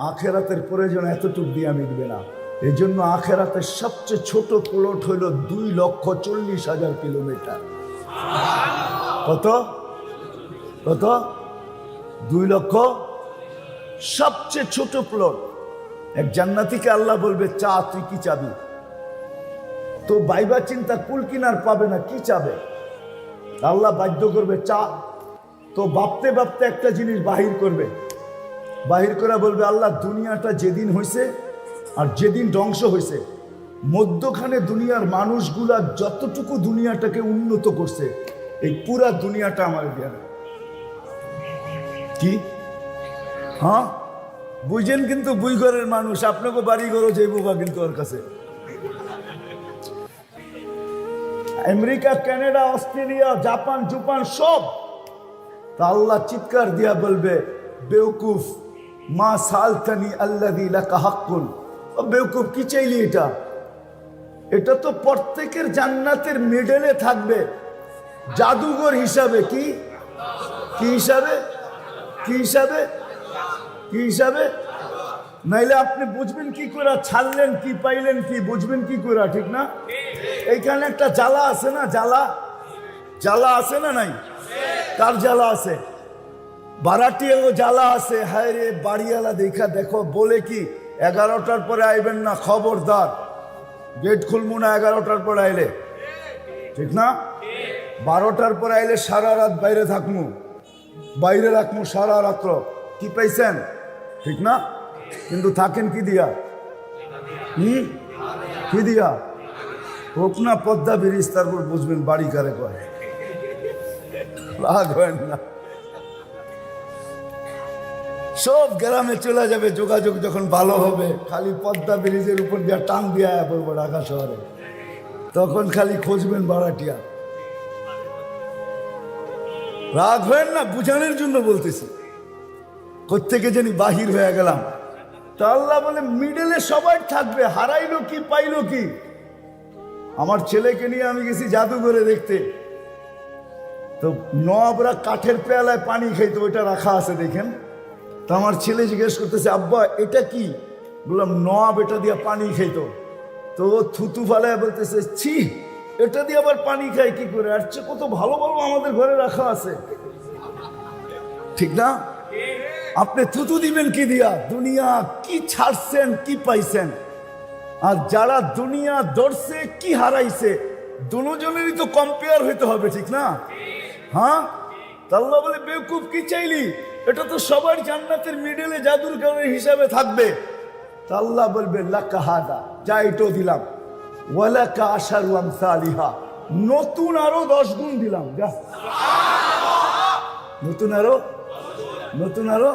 আখেরাতের প্রয়োজন এতটুকু দিয়ে মিটবে না। এই জন্য আখেরাতের সবচেয়ে ছোট প্লট হইল 2,40,000 কিলোমিটার। কত কত? 2 লক্ষ, সবচেয়ে ছোট প্লট। এক জান্নাতীকে আল্লাহ বলবে, চা, তুই কি চাবি? তো বাইবা চিন্তা, কুল কিনার পাবে না, কি চাবে? আল্লাহ বাধ্য করবে চা। তো ভাবতে ভাবতে একটা জিনিস বাহির করবে, বাহির করে বলবে, আল্লাহ, দুনিয়াটা যেদিন হয়েছে আর যেদিন ধ্বংস হয়েছে, মধ্যখানে দুনিয়ার মানুষগুলা যতটুকু দুনিয়াটাকে উন্নত করছে, এই পুরা দুনিয়াটা আমার দেয়া। কি? হ্যাঁ, বুঝেন? কিন্তু বুইঘরের মানুষ, আপনাকে বাড়ি ঘরও যাইবা কিন্তু ওর কাছে। আমেরিকা, কানাডা, অস্ট্রেলিয়া, জাপান, জুপান সব। তা আল্লাহ চিৎকার দিয়া বলবে, বেউকুফ, মা সালতানি আল্লাযী লাকা হাক্কুন। ও বেউকুফ, কি চাইলি? এটা এটা তো প্রত্যেকের জান্নাতের মেডেলে থাকবে, জাদুঘর হিসাবে। কি কি হিসাবে? কি হিসাবে? কি হিসাবে? নাইলে আপনি বুঝবেন কি করে? ছাড়লেন কি, পাইলেন কি, বুঝবেন কি করে? ঠিক না? এইখানে একটা জ্বালা আছে না? জ্বালা, জ্বালা আছে না? নাই? কার জ্বালা আছে? বারাটিয়াও জ্বালা আছে। হায় রে, বাড়িওয়ালা দেখা দেখো, বলে কি 11টার পরে আইবেন না, খবরদার, গেট খুলবো না 11টার পরে আইলে, ঠিক না? 12টার পরে আইলে সারা রাত বাইরে থাকবো, বাইরে রাখবো সারা রাত্র। কি পাইছেন? ঠিক না? কিন্তু থাকেন কি দিয়া? কি দিয়া? হোক না পদ্মা ব্রিজ, তারপর বুঝবেন বাড়ি কারে কয়। রাগ হয় না, সব গ্রামে চলে যাবে, যোগাযোগ যখন ভালো হবে খালি পদ্মা ব্রিজের উপর দিয়ে টান দিয়া পড়বো ঢাকা শহরে, তখন খালি খুঁজবেন ভাড়াটিয়া। রাগ হয় না, বুঝানোর জন্য বলতেছি। কোত্থেকে জানি বাহির হয়ে গেলাম। তা আল্লাহ বলে মিডলে সবাই থাকবে, হারাইলো কি পাইলো কি। আমার ছেলেকে নিয়ে আমি গেছি জাদুঘরে দেখতে, তো নবাবরা কাঠের পেয়ালায় পানি খাইতো, ওইটা রাখা আছে দেখেন। তো আমার ছেলে জিজ্ঞেস করতেছে, আব্বা এটা কি? বললাম নবাব এটা দিয়ে পানি খাইতো। তো ও থুতু ফালায় বলতেছে, ছি এটা দিয়ে আবার পানি খায় কি করে? আর চেয়ে কত ভালো ভালো আমাদের ঘরে রাখা আছে। ঠিক না? আপনি থুতু দিবেন কি দিয়া? দুনিয়া কি ছাড়ছেন, কি পাইছেন? আর যারা দুনিয়া ধরছে কি হারাইছে, দুজনেরই তো কম্পেয়ার হইতে হবে, ঠিক না? হ্যাঁ, আল্লাহ বলে বেকুব কি চাইলি, এটা তো সবার জান্নাতের মিডলে জাদুঘরের হিসাবে থাকবে। তা আল্লাহ বলবে লাকা হাদা, যা এটাও দিলাম, ওয়ালাকা আশারু আমসালিহা, নতুন আরো 10 গুণ দিলাম, যা নতুন আরো, নতুন আরো।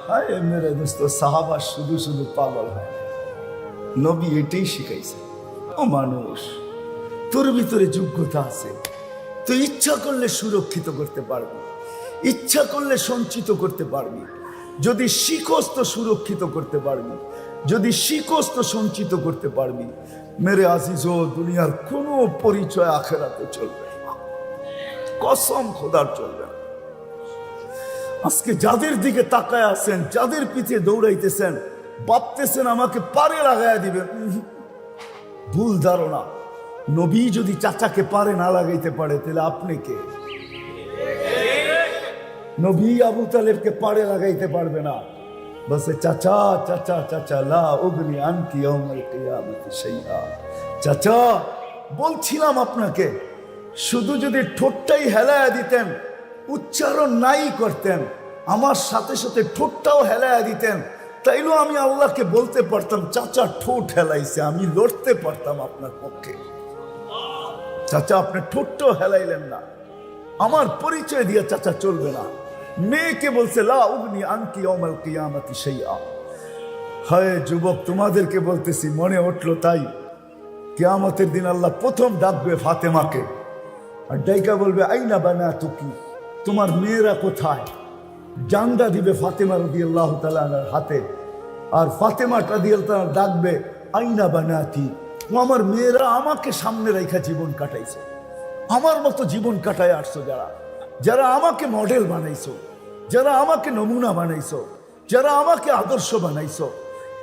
হায় মেরে দোস্ত, সাহাবা শুধু শুধু পাগল হয়। নবী এটাই শিখাইছে, ও মানুষ তোর ভিতরে যোগ্যতা আছে, তুই ইচ্ছা করলে সুরক্ষিত করতে পারবি, ইচ্ছা করলে সঞ্চিত করতে পারবি। যদি শিখোস তো সুরক্ষিত করতে পারবি, যদি শিখোস তো সঞ্চিত করতে পারবি। মেরে আজিজ, দুনিয়ার কোনো পরিচয় আখেরাতে চলবে না, কসম খোদার চলবে না। আজকে যাদের দিকে তাকায় আছেন, যাদের পিছে দৌড়াইতেছেন, ভাবতেছেন আমাকে পারে লাগাইয়া দিবেন, ভুল ধারণা। নবী যদি চাচাকে পারে না লাগাইতে পারে, তাহলে আপনি কে? নবী আবু তালেবকে পারে লাগাইতে পারবে না, বসে চাচা চাচা চাচা লা উগনি আনকি ইয়াউমাল কিয়ামতি শাইআ। চাচা বলছিলাম আপনাকে, শুধু যদি ঠোঁটটাই হেলায়া দিতেন, উচ্চারণ নাই করতেন, আমার সাথে সাথে ঠোঁটটাও হেলায়া দিতেন, তাইলেও আমি আল্লাহকে বলতে পারতাম চাচা ঠোঁট হেলাইছে, আমি লড়তে পারতাম আপনার পক্ষে। চাচা আপনি ঠোঁটটাও হেলাইলেন না, আমার পরিচয় দিয়ে চাচা চলবে না। মেয়েকে বলছে লা উগনি আনকি ইয়াউমাল কিয়ামতি শাইআ। হায় যুবক, তোমাদেরকে বলতেছি, মনে উঠলো তাই কিয়ামতের দিন আল্লাহ প্রথম ডাকবে ফাতেমাকে, আর ডাইকা বলবে আইনা বানাতুকি, তোমার মেয়েরা কোথায়? জান্ডা দিবে ফাতেমা রাদিয়াল্লাহু তাআলা আনহার হাতে, আর ফাতেমা রাদিয়াল্লাহু তাআলা ডাকবে আইনা বানাতি, ও আমার মেয়েরা আমাকে সামনে রেখা জীবন কাটাইছে, আমার মতো জীবন কাটায় আসছো, যারা যারা আমাকে মডেল বানাইছো, যারা আমাকে নমুনা বানাইছো, যারা আমাকে আদর্শ বানাইছো,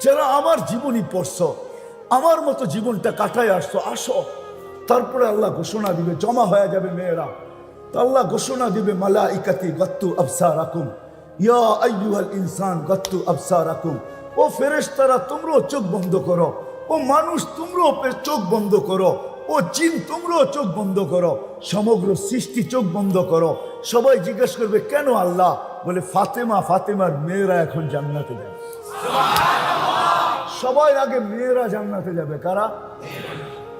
যারা আমার জীবনী পড়ছো, আমার মতো জীবনটা কাটায় আসছো, আসো। তারপরে আল্লাহ ঘোষণা দিবে, জমা হয়ে যাবে মেয়েরা। তো আল্লাহ ঘোষণা দিবে মালাইকাতি গত্তু আবসারাকুম ইয়া আইয়ুহাল ইনসান গত্তু আবসারাকুম। ও ফেরেশতারা তোমরাও চোখ বন্ধ করো, ও মানুষ তোমরাও চোখ বন্ধ করো, ও জিন তোমরাও চোখ বন্ধ করো, সমগ্র সৃষ্টি চোখ বন্ধ করো। সবাই জিজ্ঞেস করবে কেন আল্লাহ? বলে ফাতেমা, ফাতেমার মেয়েরা এখন জান্নাতে যাবে। সবাই আগে মেয়েরা জান্নাতে যাবে, কারা?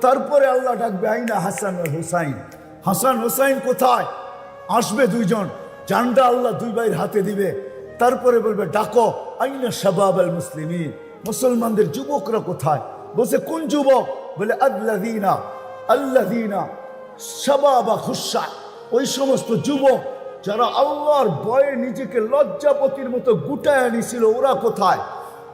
তারপরে আল্লাহ ডাকবে আইনা হাসান আর হুসাইন, হাসান হুসাইন কোথায়? আসবে দুইজন, জান্ডা আল্লাহ দুই ভাইয়ের হাতে দিবে। তারপরে বলবে ডাকো আইনা শাবাব আল মুসলিমিন, মুসলমানদের যুবকরা কোথায়? বলছে কোন যুবক? বলে আল্লাযীনা আল্লাযীনা শাবাবা খুশা, ওই সমস্ত যুবক যারা আল্লাহর ভয়ে নিজেকে লজ্জাপতির মতো গুটায় আনিছিল, ওরা কোথায়?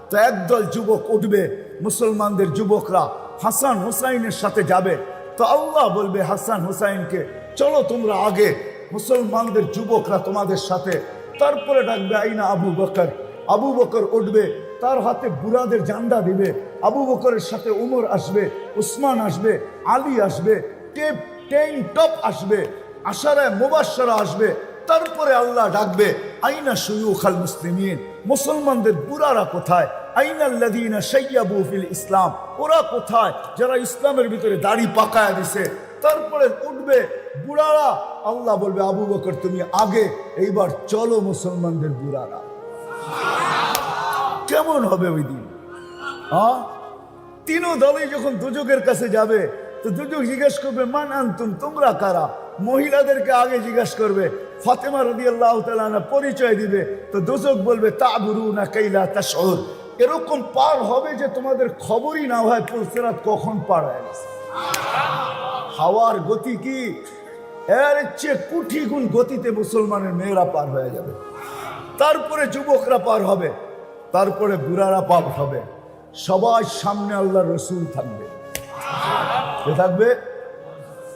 তো একদল যুবক উঠবে, মুসলমানদের যুবকরা হাসান হুসাইনের সাথে যাবে। তো আল্লাহ বলবে হাসান হুসাইনকে চলো তোমরা আগে, মুসলমানদের যুবকরা তোমাদের সাথে। তারপরে ডাকবে আইনা আবু বকর, আবু বকর উঠবে, তার হাতে বুড়াদের জান্ডা দিবে। আবু বকরের সাথে উমর আসবে, উসমান আসবে, আলী আসবে, টপ আসবে, আশারায়ে মুবাশশারা আসবে। তারপরে আল্লাহ ডাকবে আইনা শুয়ুখাল মুসলিমিন, মুসলমানদের বুড়ারা কোথায়? আইনাল্লাযীনা শাইয়াবু ফিল ইসলাম, ওরা কোথায় যারা ইসলামের ভিতরে দাড়ি পাকায়া দিছে? তারপরে উঠবে বুড়ারা, আল্লাহ বলবে আবু বকর তুমি আগে, এইবার চলো মুসলমানদের বুড়ারা। কেমন হবে ওই দিন? হ্যাঁ, তিনও দলই যখন দুজকের কাছে যাবে তো দুজক জিজ্ঞেস করবে মান আনতুম, তোমরা কারা? মহিলাদেরকে আগে জিজ্ঞেস করবে, ফাতেমা রাদিয়াল্লাহু তাআলা আনহা পরিচয় দিবে, তো দুজক বলবে তা'বুরুনা কাইলা তাশউর, এরকম পার হবে যে তোমাদের খবরই না হয় পুলসিরাত কখন পার হয়ে গেছে। হাওয়ার গতি কি, এর চেয়ে কোটি গুণ গতিতে মুসলমানের মেয়েরা পার হয়ে যাবে। তারপরে যুবকরা পার হবে, তারপরে বুড়ারা পার হবে, সবার সামনে আল্লাহর রসুল থাকবে। কে থাকবে?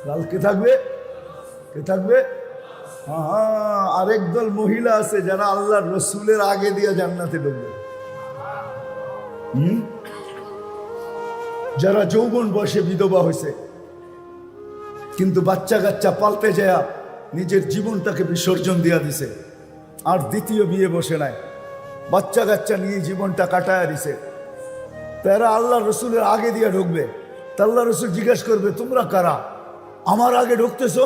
কালকে থাকবে, কে থাকবে? হ্যাঁ, আরেক দল মহিলা আছে যারা আল্লাহর রসুলের আগে দিয়ে জান্নাতে ঢুকবে। যারা যৌবন বয়সে বিধবা হয়েছে, কিন্তু বাচ্চা কাচ্চা পাল্টে যায় নিজের জীবনটাকে বিসর্জন দিয়া দিছে, আর দ্বিতীয় বিয়ে বসে নাই, বাচ্চা কাচ্চা নিয়ে জীবনটা কাটায় দিছে, তারা আল্লাহ রসুলের আগে দিয়ে ঢুকবে। তা আল্লাহ রসুল জিজ্ঞেস করবে তোমরা কারা, আমার আগে ঢুকতেছো?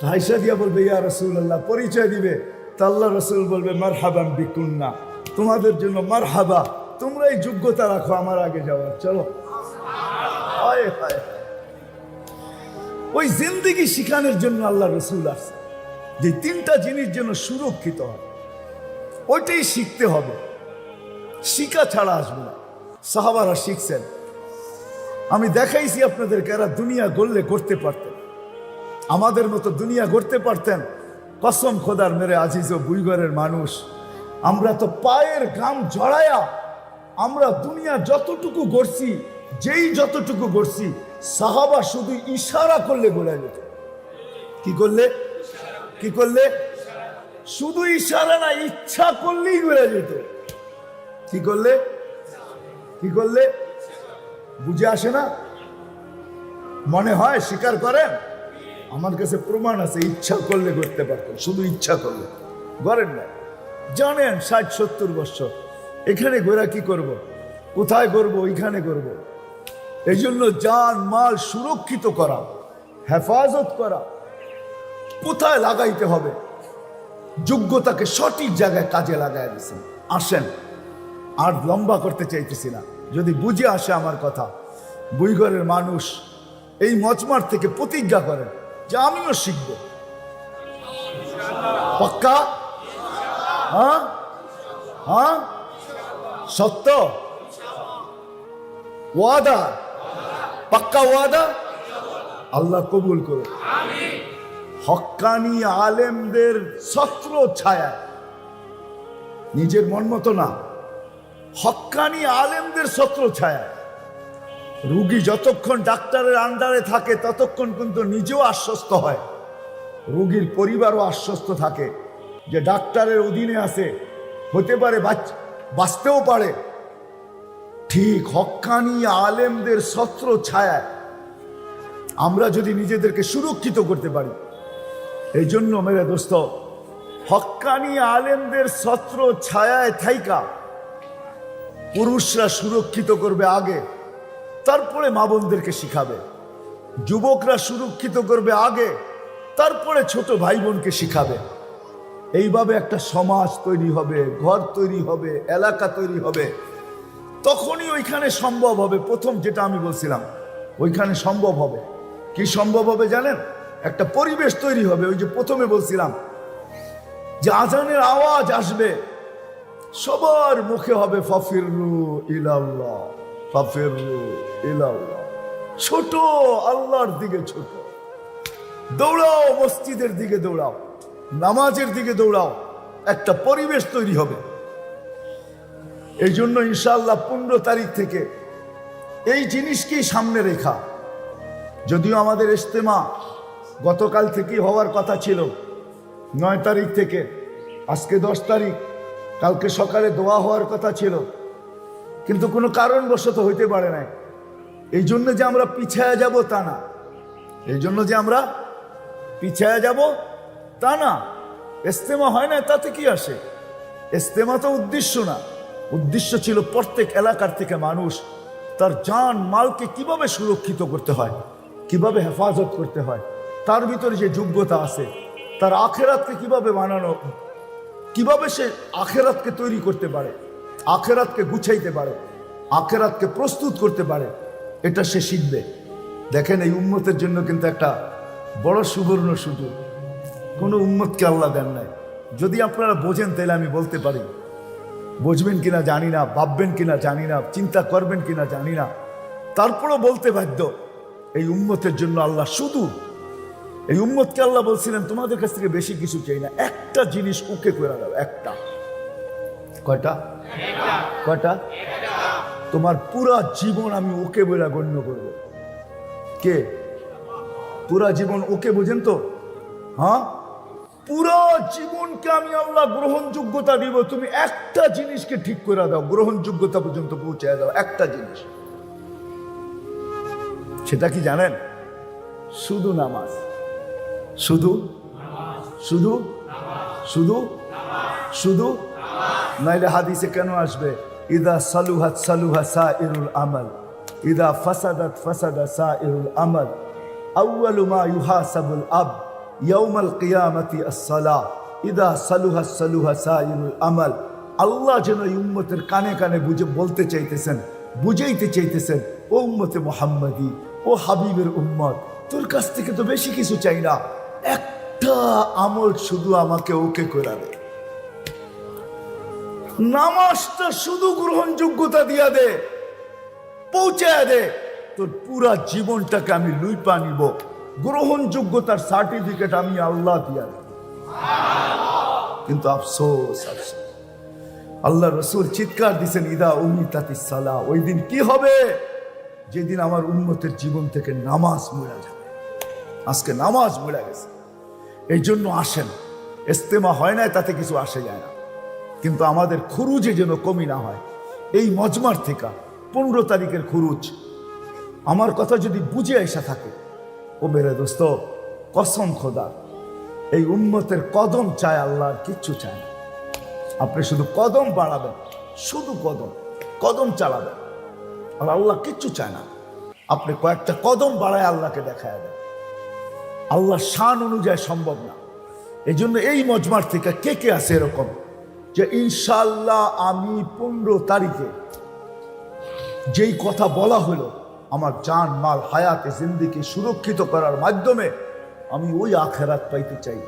হাইসা দিয়া বলবে ইয়া রাসূলুল্লাহ, পরিচয় দিবে। তা আল্লাহ রসুল বলবে মারহাবান বিকুন্না, তোমাদের জন্য মারহাবা, তোমরাই যোগ্যতা রাখো আমার আগে যাওয়ার, চলো। হায় হায়, ওই জিন্দেগি শিখানোর জন্য আল্লাহ রসুল আসছে, যে তিনটা জিনিস যেন সুরক্ষিত হয়, ওইটাই শিখতে হবে, শিখা ছাড়া আসবে না। সাহাবারা শিখছেন, আমি দেখাইছি আপনাদেরকে, এরা দুনিয়া গড়লে করতে পারতেন, আমাদের মতো দুনিয়া গড়তে পারতেন। কসম খোদার মেরে আজিজ ও বুইগরের মানুষ, আমরা তো পায়ের ঘাম জড়ায়া আমরা দুনিয়া যতটুকু গড়ছি, যেই যতটুকু গড়ছি, সাহাবা শুধু ইশারা করলে গড়ে যেত। কি করলে? কি করলে? শুধু ইশারা না, ইচ্ছা করলেই গড়ে যেত। কি করলে? কি করলে? বুঝে আসে না? মনে হয় স্বীকার করেন? আমার কাছে প্রমাণ আছে, ইচ্ছা করলে করতে পারতেন, শুধু ইচ্ছা করলে করেন না। জানেন 60-70 বছর এখানে ঘোরা কি করব, কোথায় করব, ওইখানে করব। এই জন্য জান মাল সুরক্ষিত করা, হেফাজত করা, কোথায় লাগাইতে হবে, যোগ্যতাকে সঠিক জায়গায় কাজে লাগাই দিয়েছেন। আসেন, আর লম্বা করতে চাইতেছি না, যদি বুঝে আসে আমার কথা, বুইগরের মানুষ এই মজমার থেকে প্রতিজ্ঞা করেন যে আমিও শিখব। পাক্কা? হ্যাঁ হ্যাঁ, সত্য ওয়াদা, পাক্কা ওয়াদা, আল্লাহ কবুল করুন। হক্কানি আলেমদের ছত্র ছায়া, নিজের মন মতো না, হক্কানি আলেমদের ছত্র ছায়া। রুগী যতক্ষণ ডাক্তারের আন্ডারে থাকে ততক্ষণ কিন্তু নিজেও আশ্বস্ত হয়, রোগীর পরিবারও আশ্বস্ত থাকে যে ডাক্তারের অধীনে আছে, হতে পারে বাঁচতেও পারে। ঠিক হক্কানি আলেমদের ছত্র ছায়া আমরা যদি নিজেদেরকে সুরক্ষিত করতে পারি, এই জন্য মেরে দোস্ত, হক্কানি আলেমদের ছত্র ছায়ায় থাইকা পুরুষরা সুরক্ষিত করবে আগে, তারপরে মা বোনদেরকে শিখাবে। যুবকরা সুরক্ষিত করবে আগে, তারপরে ছোট ভাই বোনকে শিখাবে। এইভাবে একটা সমাজ তৈরি হবে, ঘর তৈরি হবে, এলাকা তৈরি হবে। তখনই ওইখানে সম্ভব হবে, প্রথম যেটা আমি বলছিলাম, ওইখানে সম্ভব হবে। কি সম্ভব হবে জানেন? একটা পরিবেশ তৈরি হবে। ওই যে প্রথমে বলছিলাম যে আজানের আওয়াজ আসবে, সবার মুখে হবে ফাফিরু ইলাল্লাহ, ফাফিরু ইলাল্লাহ। ছোট আল্লাহর দিকে ছোট, দৌড়াও, মসজিদের দিকে দৌড়াও, নামাজের দিকে দৌড়াও, একটা পরিবেশ তৈরি হবে। এই জন্য ইনশাআল্লাহ 15 তারিখ থেকে এই জিনিসকেই সামনে রেখা, যদিও আমাদের ইজতেমা গতকাল থেকেই হওয়ার কথা ছিল, 9 তারিখ থেকে, আজকে 10 তারিখ, কালকে সকালে দোয়া হওয়ার কথা ছিল, কিন্তু কোনো কারণবশত হইতে পারে নাই। এই জন্য যে আমরা পিছায়া যাব তা না, এই জন্য যে আমরা পিছায়া যাব তা না। ইজতেমা হয় না তাতে কি আসে? ইজতেমা তো উদ্দেশ্য না, উদ্দেশ্য ছিল প্রত্যেক এলাকার থেকে মানুষ তার জান মালকে কিভাবে সুরক্ষিত করতে হয়, কিভাবে হেফাজত করতে হয়, তার ভিতরে যে যোগ্যতা আছে, তার আখেরাতকে কিভাবে বানানো, কিভাবে সে আখেরাতকে তৈরি করতে পারে, আখেরাতকে গুছাইতে পারে, আখেরাতকে প্রস্তুত করতে পারে, এটা সে শিখবে। দেখেন, এই উম্মতের জন্য কিন্তু একটা বড় সুবর্ণ সুযোগ। কোনো উম্মতকে আল্লাহ দেন নাই। যদি আপনারা বোঝেন তাহলে আমি বলতে পারি, বুঝবেন কিনা জানি না, ভাববেন কিনা জানি না, চিন্তা করবেন কিনা জানি না, তারপরও বলতে বাধ্য, এই উম্মতের জন্য আল্লাহ শুধু এই উম্মতকে আল্লাহ বলছিলেন তোমাদের কাছ থেকে বেশি কিছু চাই না, একটা জিনিস ওকে করে দাও। একটা, কয়টা? কয়টা? তোমার পুরা জীবন আমি ওকে বলে গণ্য করব। কে? পুরা জীবন ওকে, বোঝেন তো? হ্যাঁ, পুরা জীবনকে আমি আল্লাহ গ্রহণযোগ্যতা দিব। তুমি একটা জিনিসকে ঠিক করে দাও, গ্রহণযোগ্যতা পর্যন্ত পৌঁছায় দাও। একটা জিনিস, সেটা কি জানেন? শুধু নামাজ। শুধু শুধু শুধু শুধু, নাইলে হাদিসে কেন আসবে ইদা সালুহাত সালুহা সাইরুল আমাল, ইদা ফাসাদাত ফাসাদা সাইরুল আমাল, আউয়ালু মা ইউহাসাবুল আব ইয়াউমাল কিয়ামাতি আস-সালাহ, ইদা সালুহাত সালুহা সাইরুল আমাল। আল্লাহ যেন এই উম্মতের কানে কানে বুঝে বলতে চাইতেছেন, বুঝাইতে চাইতেছেন, ও উম্মতে মুহাম্মাদি, ও হাবিবের উম্মত, তোর কাছ থেকে তো বেশি কিছু চাই না, একটা আমল শুধু আমাকে ওকে করে দে। নামাজটা শুধু গ্রহণযোগ্যতা দিয়া দে, পৌঁছায় দে, তোর পুরা জীবনটাকে আমি লুইপা নিব। গ্রহণযোগ্যতার সার্টিফিকেট আমি আল্লাহ দিয়া দেব। কিন্তু আফসোস, আফসোস, আল্লাহ রসুল চিৎকার দিছেন ইদা উমিতাতিস সালাহ, ওই দিন কি হবে? যেদিন আমার উম্মতের জীবন থেকে নামাজ মরে যাবে। আজকে নামাজ মরে গেছে। এই জন্য আসেন, ইস্তেমা হয় না তাতে কিছু আসে যায় না, কিন্তু আমাদের খুরুজে যেন কমি না হয়। এই মজমার থেকে 15 তারিখের খুরুজ আমার কথা যদি বুঝে আসা থাকে, ও মেরে দোস্ত, কসম খোদা, এই উম্মতের কদম চায়, আল্লাহ আর কিচ্ছু চায় না। আপনি শুধু কদম বাড়াবেন, শুধু কদম কদম চালাবেন, আর আল্লাহ কিচ্ছু চায় না। আপনি কয়েকটা কদম বাড়ায় আল্লাহকে দেখায় দেন। আল্লাহ শান অনুযায়ী সম্ভব না। এই জন্য এই মজমার থেকে কে কে আছে এরকম যে ইনশাআল্লাহ আমি 15 তারিখে যেই কথা বলা হলো, আমার জান মাল হায়াতে জিন্দেগি সুরক্ষিত করার মাধ্যমে আমি ওই আখেরাত পাইতে চাই।